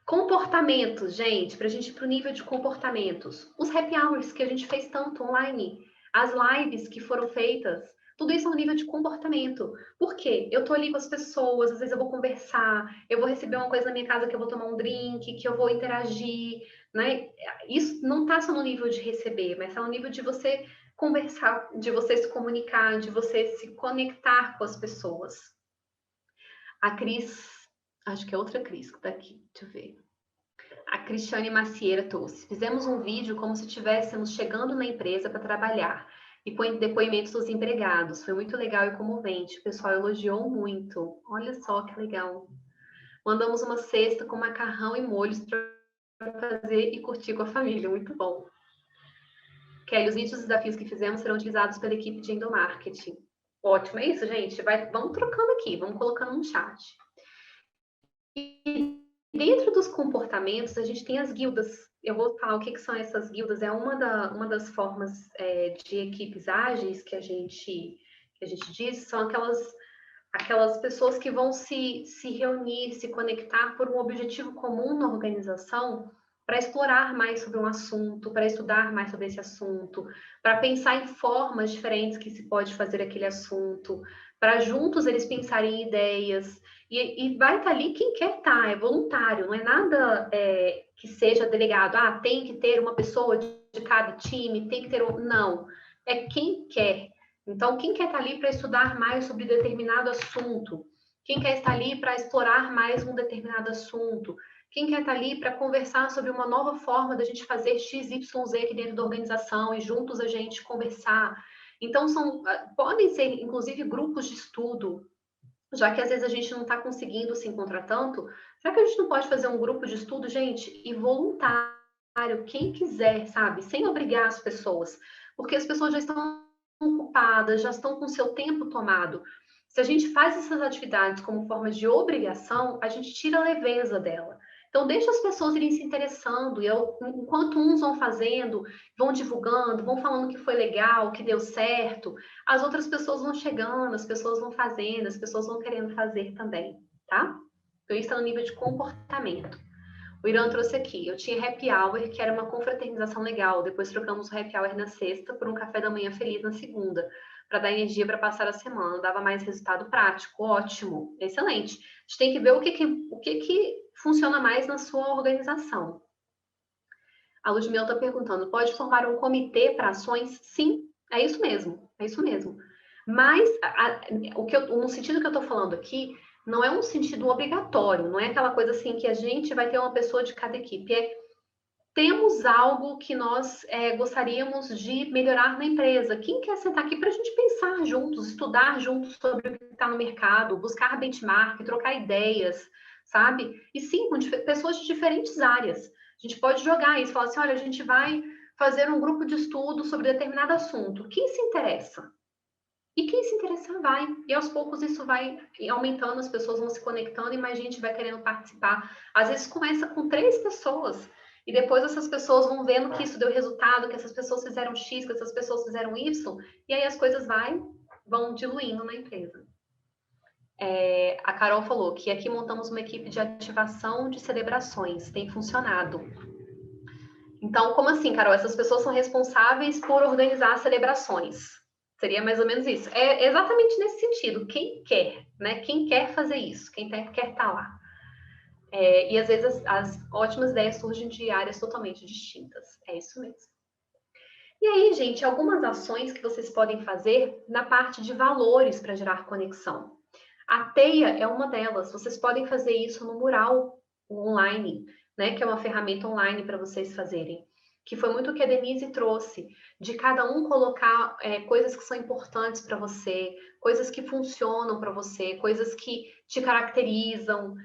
Comportamentos, gente, para a gente ir para o nível de comportamentos. Os happy hours que a gente fez tanto online, as lives que foram feitas, tudo isso é um nível de comportamento. Por quê? Eu tô ali com as pessoas, às vezes eu vou conversar, eu vou receber uma coisa na minha casa que eu vou tomar um drink, que eu vou interagir, né? Isso não tá só no nível de receber, mas tá no nível de você conversar, de você se comunicar, de você se conectar com as pessoas. A Cris, acho que é outra Cris que tá aqui, deixa eu ver. A Cristiane Macieira trouxe. Fizemos um vídeo como se estivéssemos chegando na empresa para trabalhar e com depoimentos dos empregados. Foi muito legal e comovente. O pessoal elogiou muito. Olha só que legal. Mandamos uma cesta com macarrão e molhos para fazer e curtir com a família. Muito bom. Kelly, os vídeos e desafios que fizemos serão utilizados pela equipe de endomarketing. Ótimo, é isso, gente. Vamos trocando aqui, vamos colocando no chat. dentro dos comportamentos, a gente tem as guildas. Eu vou falar o que são essas guildas. É uma das formas de equipes ágeis que a gente diz, são aquelas pessoas que vão se reunir, se conectar por um objetivo comum na organização, para explorar mais sobre um assunto, para estudar mais sobre esse assunto, para pensar em formas diferentes que se pode fazer aquele assunto, para juntos eles pensarem em ideias. E vai estar ali quem quer estar, é voluntário, não é nada que seja delegado. Ah, tem que ter uma pessoa de cada time, tem que ter um... Não, é quem quer. Então, quem quer estar ali para estudar mais sobre determinado assunto? Quem quer estar ali para explorar mais um determinado assunto? Quem quer estar ali para conversar sobre uma nova forma da gente fazer XYZ aqui dentro da organização e juntos a gente conversar? Então, podem ser, inclusive, grupos de estudo, já que às vezes a gente não está conseguindo se encontrar tanto, será que a gente não pode fazer um grupo de estudo, gente, e voluntário, quem quiser, sabe? Sem obrigar as pessoas, porque as pessoas já estão ocupadas, já estão com o seu tempo tomado. Se a gente faz essas atividades como forma de obrigação, a gente tira a leveza dela. Então, deixa as pessoas irem se interessando, e enquanto uns vão fazendo, vão divulgando, vão falando que foi legal, que deu certo, as outras pessoas vão chegando, as pessoas vão fazendo, as pessoas vão querendo fazer também, tá? Então, isso é no nível de comportamento. O Irã trouxe aqui, eu tinha happy hour, que era uma confraternização legal, depois trocamos o happy hour na sexta por um café da manhã feliz na segunda, para dar energia para passar a semana, dava mais resultado prático, ótimo, excelente. A gente tem que ver o que funciona mais na sua organização. A Ludmila está perguntando, pode formar um comitê para ações? Sim, é isso mesmo, é isso mesmo. Mas, no sentido que eu estou falando aqui, não é um sentido obrigatório, não é aquela coisa assim que a gente vai ter uma pessoa de cada equipe, temos algo que nós gostaríamos de melhorar na empresa. Quem quer sentar aqui para a gente pensar juntos, estudar juntos sobre o que está no mercado, buscar benchmark, trocar ideias, sabe? E sim, com pessoas de diferentes áreas. A gente pode jogar isso, falar assim, olha, a gente vai fazer um grupo de estudo sobre determinado assunto. Quem se interessa? E quem se interessar vai. E aos poucos isso vai aumentando, as pessoas vão se conectando e mais gente vai querendo participar. Às vezes começa com 3 pessoas. E depois essas pessoas vão vendo que isso deu resultado, que essas pessoas fizeram X, que essas pessoas fizeram Y. E aí as coisas vão diluindo na empresa. A Carol falou que aqui montamos uma equipe de ativação de celebrações. Tem funcionado. Então, como assim, Carol? Essas pessoas são responsáveis por organizar celebrações. Seria mais ou menos isso. É exatamente nesse sentido. Quem quer, né? Quem quer fazer isso? Quem quer estar lá. E às vezes as ótimas ideias surgem de áreas totalmente distintas. É isso mesmo. E aí, gente, algumas ações que vocês podem fazer na parte de valores para gerar conexão. A Teia é uma delas. Vocês podem fazer isso no mural online, né? Que é uma ferramenta online para vocês fazerem. Que foi muito o que a Denise trouxe, de cada um colocar coisas que são importantes para você, coisas que funcionam para você, coisas que te caracterizam,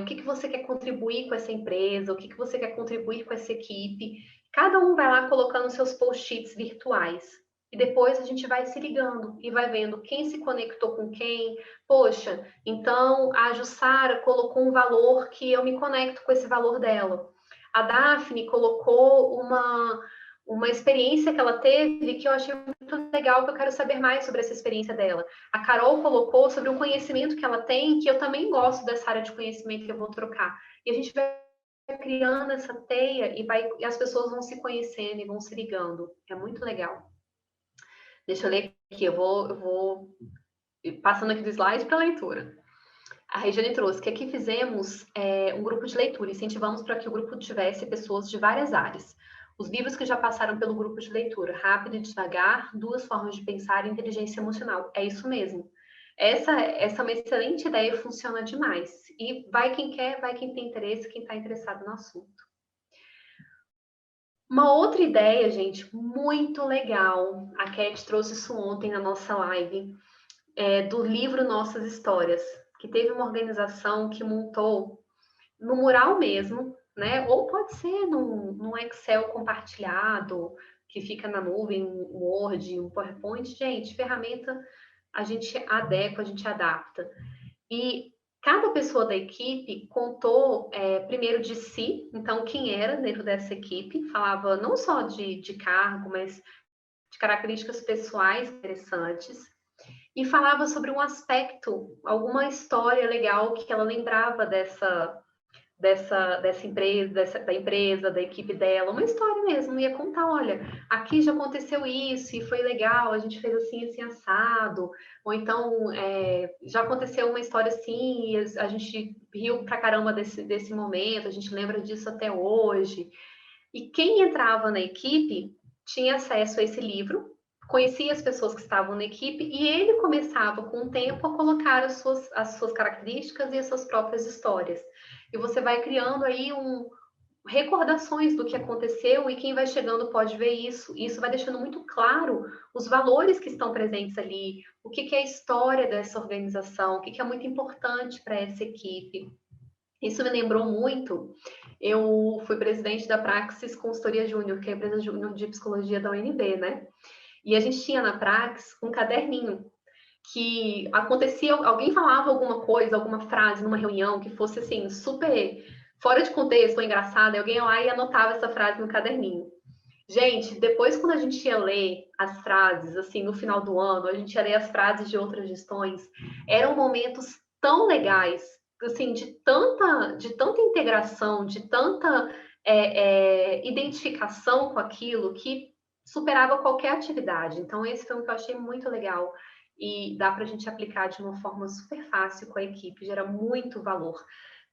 o que você quer contribuir com essa empresa, o que você quer contribuir com essa equipe. Cada um vai lá colocando seus post-its virtuais. E depois a gente vai se ligando e vai vendo quem se conectou com quem. Poxa, então a Jussara colocou um valor que eu me conecto com esse valor dela. A Daphne colocou uma experiência que ela teve que eu achei muito legal, que eu quero saber mais sobre essa experiência dela. A Carol colocou sobre um conhecimento que ela tem, que eu também gosto dessa área de conhecimento que eu vou trocar. E a gente vai criando essa teia e as pessoas vão se conhecendo e vão se ligando. É muito legal. Deixa eu ler aqui, eu vou passando aqui do slide para a leitura. A Regiane trouxe que aqui fizemos um grupo de leitura, incentivamos para que o grupo tivesse pessoas de várias áreas. Os livros que já passaram pelo grupo de leitura, Rápido e Devagar, Duas Formas de Pensar e Inteligência Emocional. É isso mesmo. Essa é uma excelente ideia e funciona demais. E vai quem quer, vai quem tem interesse, quem está interessado no assunto. Uma outra ideia, gente, muito legal, a Cat trouxe isso ontem na nossa live, do livro Nossas Histórias, que teve uma organização que montou no mural mesmo, né? Ou pode ser num Excel compartilhado, que fica na nuvem, um Word, um PowerPoint. Gente, ferramenta a gente adequa, a gente adapta. E Cada pessoa da equipe contou primeiro de si, então quem era dentro dessa equipe, falava não só de cargo, mas de características pessoais interessantes, e falava sobre um aspecto, alguma história legal que ela lembrava dessa empresa, da empresa, da equipe dela, uma história mesmo, ia contar, olha, aqui já aconteceu isso e foi legal, a gente fez assim, assim, assado, ou então já aconteceu uma história assim e a gente riu pra caramba desse momento, a gente lembra disso até hoje. E quem entrava na equipe tinha acesso a esse livro, conhecia as pessoas que estavam na equipe e ele começava com o tempo a colocar as suas características e as suas próprias histórias. E você vai criando aí recordações do que aconteceu e quem vai chegando pode ver isso. E isso vai deixando muito claro os valores que estão presentes ali, o que é a história dessa organização, o que é muito importante para essa equipe. Isso me lembrou muito. Eu fui presidente da Praxis Consultoria Júnior, que é a empresa júnior de psicologia da UNB, né? E a gente tinha na Praxis um caderninho que acontecia, alguém falava alguma coisa, alguma frase numa reunião que fosse assim, super fora de contexto ou engraçada, e alguém ia lá e anotava essa frase no caderninho. Gente, depois quando a gente ia ler as frases, assim, no final do ano, a gente ia ler as frases de outras gestões, eram momentos tão legais, assim, de tanta integração, de tanta identificação com aquilo que superava qualquer atividade. Então, esse foi um que eu achei muito legal e dá para a gente aplicar de uma forma super fácil com a equipe, gera muito valor.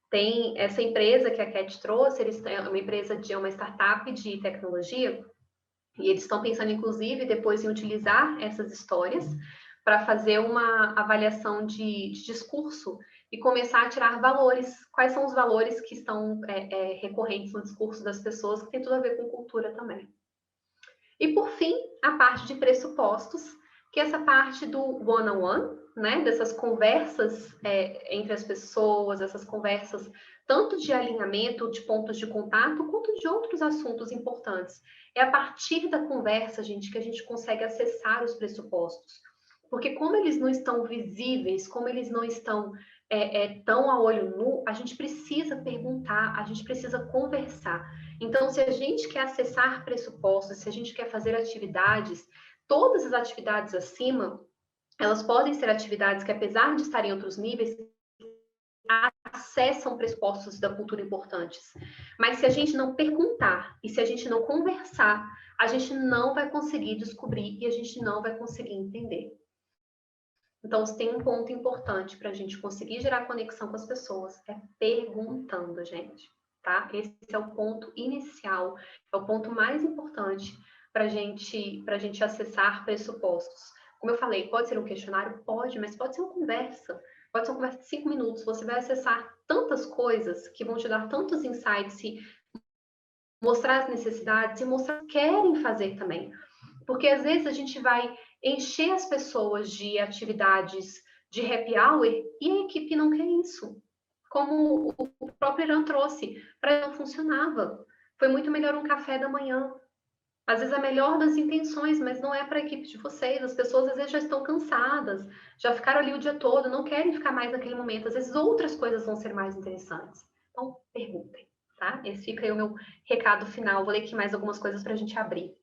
Tem essa empresa que a Cat trouxe, eles têm uma empresa uma startup de tecnologia, e eles estão pensando, inclusive, depois em utilizar essas histórias para fazer uma avaliação de discurso e começar a tirar valores. Quais são os valores que estão recorrentes no discurso das pessoas, que tem tudo a ver com cultura também. E, por fim, a parte de pressupostos, que é essa parte do one-on-one, né? Dessas conversas entre as pessoas, essas conversas tanto de alinhamento, de pontos de contato, quanto de outros assuntos importantes. É a partir da conversa, gente, que a gente consegue acessar os pressupostos. Porque como eles não estão visíveis, como eles não estão tão a olho nu, a gente precisa perguntar, a gente precisa conversar. Então, se a gente quer acessar pressupostos, se a gente quer fazer atividades, todas as atividades acima, elas podem ser atividades que, apesar de estarem em outros níveis, acessam pressupostos da cultura importantes. Mas se a gente não perguntar e se a gente não conversar, a gente não vai conseguir descobrir e a gente não vai conseguir entender. Então, se tem um ponto importante para a gente conseguir gerar conexão com as pessoas, é perguntando, gente. Tá? Esse é o ponto inicial, é o ponto mais importante para a gente acessar pressupostos. Como eu falei, pode ser um questionário? Pode, mas pode ser uma conversa. Pode ser uma conversa de 5 minutos. Você vai acessar tantas coisas que vão te dar tantos insights e mostrar as necessidades e mostrar o que querem fazer também. Porque às vezes a gente vai encher as pessoas de atividades de happy hour e a equipe não quer isso. Como o próprio Irã trouxe, para não funcionava. Foi muito melhor um café da manhã. Às vezes é a melhor das intenções, mas não é para a equipe de vocês. As pessoas às vezes já estão cansadas, já ficaram ali o dia todo, não querem ficar mais naquele momento. Às vezes outras coisas vão ser mais interessantes. Então, perguntem, tá? Esse fica aí o meu recado final. Vou ler aqui mais algumas coisas para a gente abrir.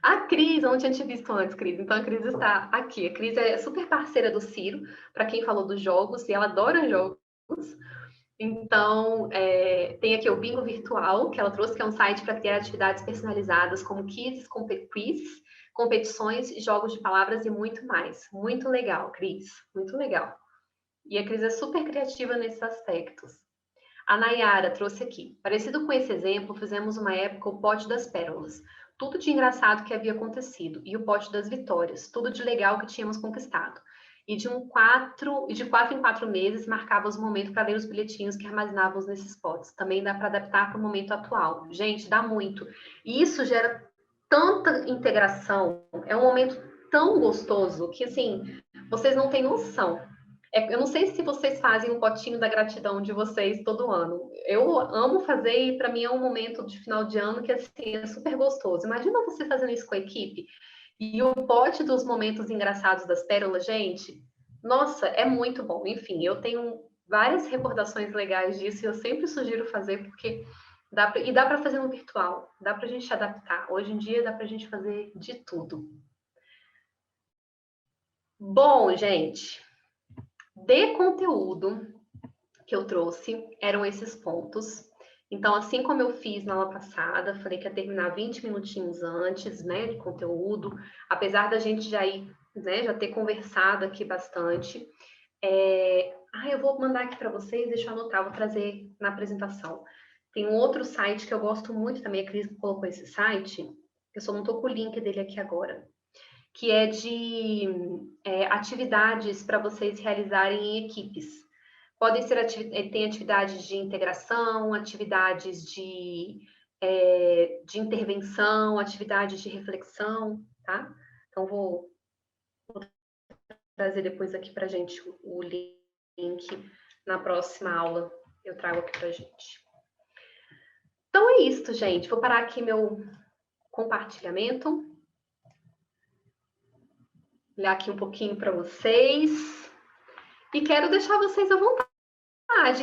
A Cris, eu não tinha te visto antes, Cris. Então, a Cris está aqui. A Cris é super parceira do Ciro, para quem falou dos jogos, e ela adora jogos. Então, tem aqui o Bingo Virtual, que ela trouxe, que é um site para criar atividades personalizadas, como quizzes, competições, jogos de palavras e muito mais. Muito legal, Cris. Muito legal. E a Cris é super criativa nesses aspectos. A Nayara trouxe aqui. Parecido com esse exemplo, fizemos uma época o pote das pérolas. Tudo de engraçado que havia acontecido. E o pote das vitórias. Tudo de legal que tínhamos conquistado. E de 4 em 4 meses marcava os momentos para ler os bilhetinhos que armazenávamos nesses potes. Também dá para adaptar para o momento atual. Gente, dá muito. E isso gera tanta integração. É um momento tão gostoso que, assim, vocês não têm noção. Eu não sei se vocês fazem um potinho da gratidão de vocês todo ano. Eu amo fazer e para mim é um momento de final de ano que, assim, é super gostoso. Imagina você fazendo isso com a equipe. E o pote dos momentos engraçados das pérolas, gente, nossa, é muito bom. Enfim, eu tenho várias recordações legais disso, e eu sempre sugiro fazer, porque dá para fazer no virtual, dá para a gente adaptar. Hoje em dia dá para a gente fazer de tudo. Bom, gente, de conteúdo que eu trouxe eram esses pontos. Então, assim como eu fiz na aula passada, falei que ia terminar 20 minutinhos antes, né, de conteúdo, apesar da gente já ir, né, já ter conversado aqui bastante. Eu vou mandar aqui para vocês, deixa eu anotar, vou trazer na apresentação. Tem um outro site que eu gosto muito também, a Cris colocou esse site, eu só não estou com o link dele aqui agora, que é de atividades para vocês realizarem em equipes. Podem ser tem atividades de integração, atividades de intervenção, atividades de reflexão, tá? Então, vou trazer depois aqui para a gente o link na próxima aula, eu trago aqui para a gente. Então, é isso, gente. Vou parar aqui meu compartilhamento. Olhar aqui um pouquinho para vocês. E quero deixar vocês à vontade.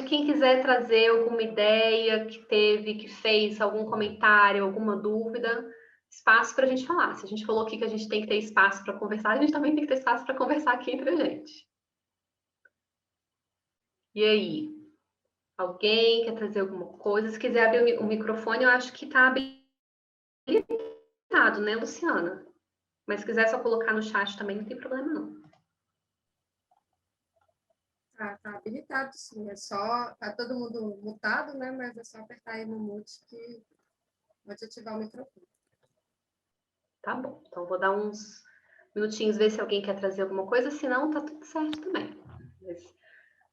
Quem quiser trazer alguma ideia que fez algum comentário, alguma dúvida, espaço para a gente falar. Se a gente falou aqui que a gente tem que ter espaço para conversar, a gente também tem que ter espaço para conversar aqui entre a gente. E aí? Alguém quer trazer alguma coisa? Se quiser abrir o microfone, eu acho que está habilitado, né, Luciana? Mas se quiser só colocar no chat também, não tem problema, não. Tá habilitado, sim. É só... Tá todo mundo mutado, né? Mas é só apertar aí no mute que pode ativar o microfone. Tá bom. Então, vou dar uns minutinhos, ver se alguém quer trazer alguma coisa. Se não, tá tudo certo também. Mas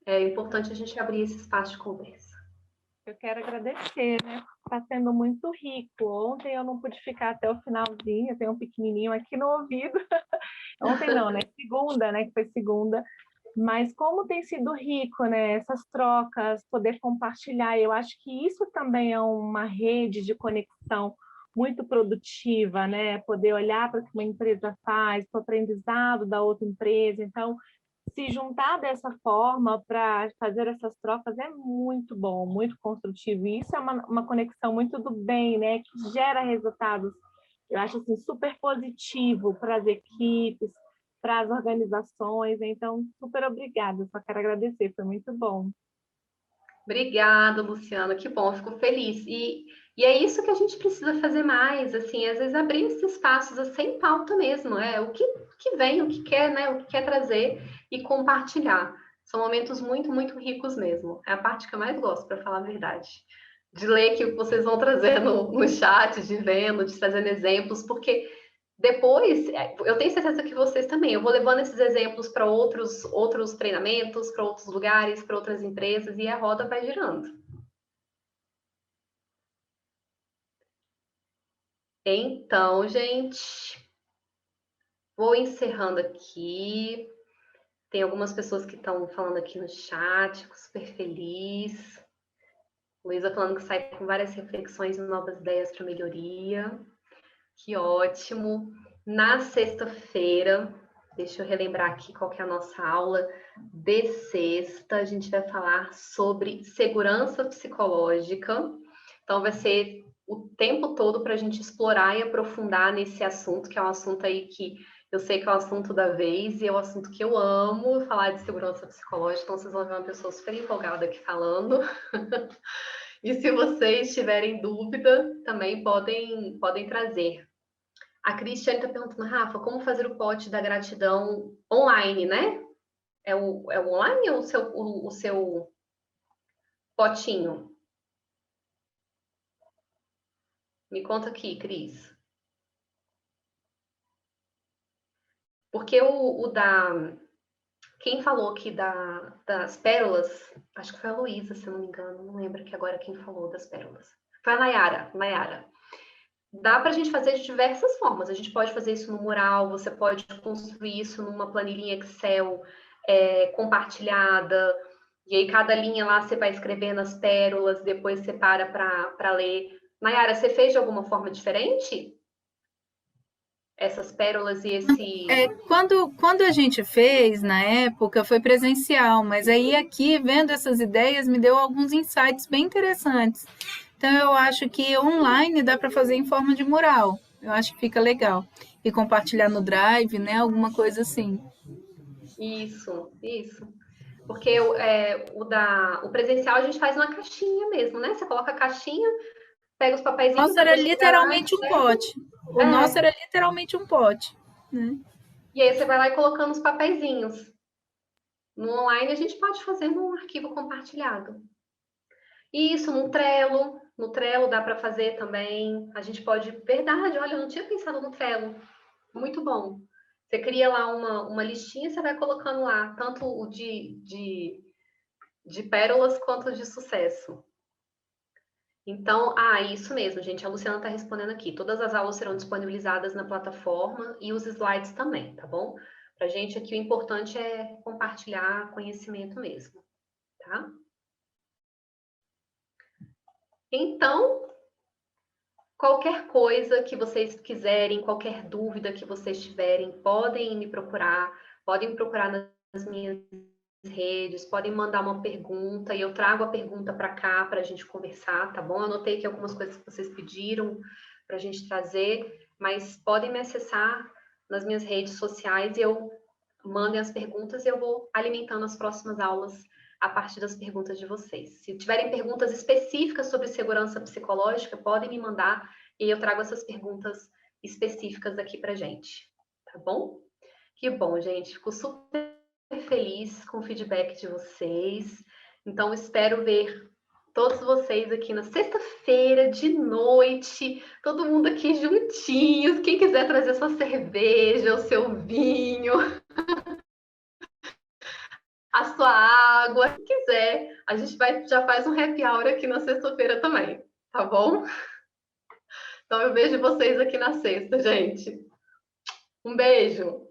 é importante a gente abrir esse espaço de conversa. Eu quero agradecer, né? Está sendo muito rico. Ontem eu não pude ficar até o finalzinho, eu tenho um pequenininho aqui no ouvido. Ontem não, né? Segunda, né? Que foi segunda. Mas como tem sido rico, né? Essas trocas, poder compartilhar. Eu acho que isso também é uma rede de conexão muito produtiva, né? Poder olhar para o que uma empresa faz, para o aprendizado da outra empresa. Então, se juntar dessa forma para fazer essas trocas é muito bom, muito construtivo. E isso é uma conexão muito do bem, né? Que gera resultados, eu acho assim, super positivo para as equipes, para as organizações. Então, super obrigada, só quero agradecer, foi muito bom. Obrigada, Luciana, que bom, fico feliz. E é isso que a gente precisa fazer mais, assim, às vezes abrir esses espaços sem pauta mesmo, o que vem, o que quer, né, o que quer trazer e compartilhar. São momentos muito, muito ricos mesmo. É a parte que eu mais gosto, para falar a verdade. De ler o que vocês vão trazer no chat, de vendo, de trazendo exemplos, porque depois, eu tenho certeza que vocês também, eu vou levando esses exemplos para outros treinamentos, para outros lugares, para outras empresas, e a roda vai girando. Então, gente, vou encerrando aqui. Tem algumas pessoas que estão falando aqui no chat, fico super feliz. Luísa falando que sai com várias reflexões e novas ideias para melhoria. Que ótimo. Na sexta-feira, deixa eu relembrar aqui qual que é a nossa aula de sexta. A gente vai falar sobre segurança psicológica. Então, vai ser o tempo todo para a gente explorar e aprofundar nesse assunto, que é um assunto aí que eu sei que é o assunto da vez e é um assunto que eu amo, falar de segurança psicológica. Então, vocês vão ver uma pessoa super empolgada aqui falando. E se vocês tiverem dúvida, também podem trazer. A Cristiane está perguntando, Rafa, como fazer o pote da gratidão online, né? É o online ou o seu potinho? Me conta aqui, Cris. Porque quem falou aqui das pérolas, acho que foi a Luísa, se eu não me engano, não lembro aqui agora quem falou das pérolas. Foi a Nayara. Dá para a gente fazer de diversas formas. A gente pode fazer isso no mural, você pode construir isso numa planilhinha Excel compartilhada, e aí cada linha lá você vai escrevendo as pérolas, depois você para ler. Nayara, você fez de alguma forma diferente? essas pérolas e esse... Quando a gente fez, na época, foi presencial, mas aí aqui, vendo essas ideias, me deu alguns insights bem interessantes. Então, eu acho que online dá para fazer em forma de mural. Eu acho que fica legal. E compartilhar no Drive, né? Alguma coisa assim. Isso. Porque o presencial a gente faz numa caixinha mesmo, né? Você coloca a caixinha, pega os papeizinhos... Nossa, era literalmente um pote. O nosso era literalmente um pote, né? E aí você vai lá e colocando os papeizinhos. No online a gente pode fazer num arquivo compartilhado. E isso no Trello dá para fazer também. A gente pode... Verdade, olha, eu não tinha pensado no Trello. Muito bom. Você cria lá uma listinha, você vai colocando lá, tanto o de pérolas quanto o de sucesso. Então, isso mesmo, gente, a Luciana está respondendo aqui. Todas as aulas serão disponibilizadas na plataforma e os slides também, tá bom? Pra gente aqui o importante é compartilhar conhecimento mesmo, tá? Então, qualquer coisa que vocês quiserem, qualquer dúvida que vocês tiverem, podem me procurar nas minhas redes, podem mandar uma pergunta e eu trago a pergunta para cá para a gente conversar, tá bom? Eu anotei aqui algumas coisas que vocês pediram para a gente trazer, mas podem me acessar nas minhas redes sociais e eu mandem as perguntas e eu vou alimentando as próximas aulas a partir das perguntas de vocês. Se tiverem perguntas específicas sobre segurança psicológica, podem me mandar e eu trago essas perguntas específicas aqui para gente, tá bom? Que bom, gente. Fico super feliz com o feedback de vocês. Então, espero ver todos vocês aqui na sexta-feira de noite, todo mundo aqui juntinhos. Quem quiser trazer sua cerveja, o seu vinho, a sua água, se quiser, a gente já faz um happy hour aqui na sexta-feira também, tá bom? Então, eu vejo vocês aqui na sexta, gente. Um beijo!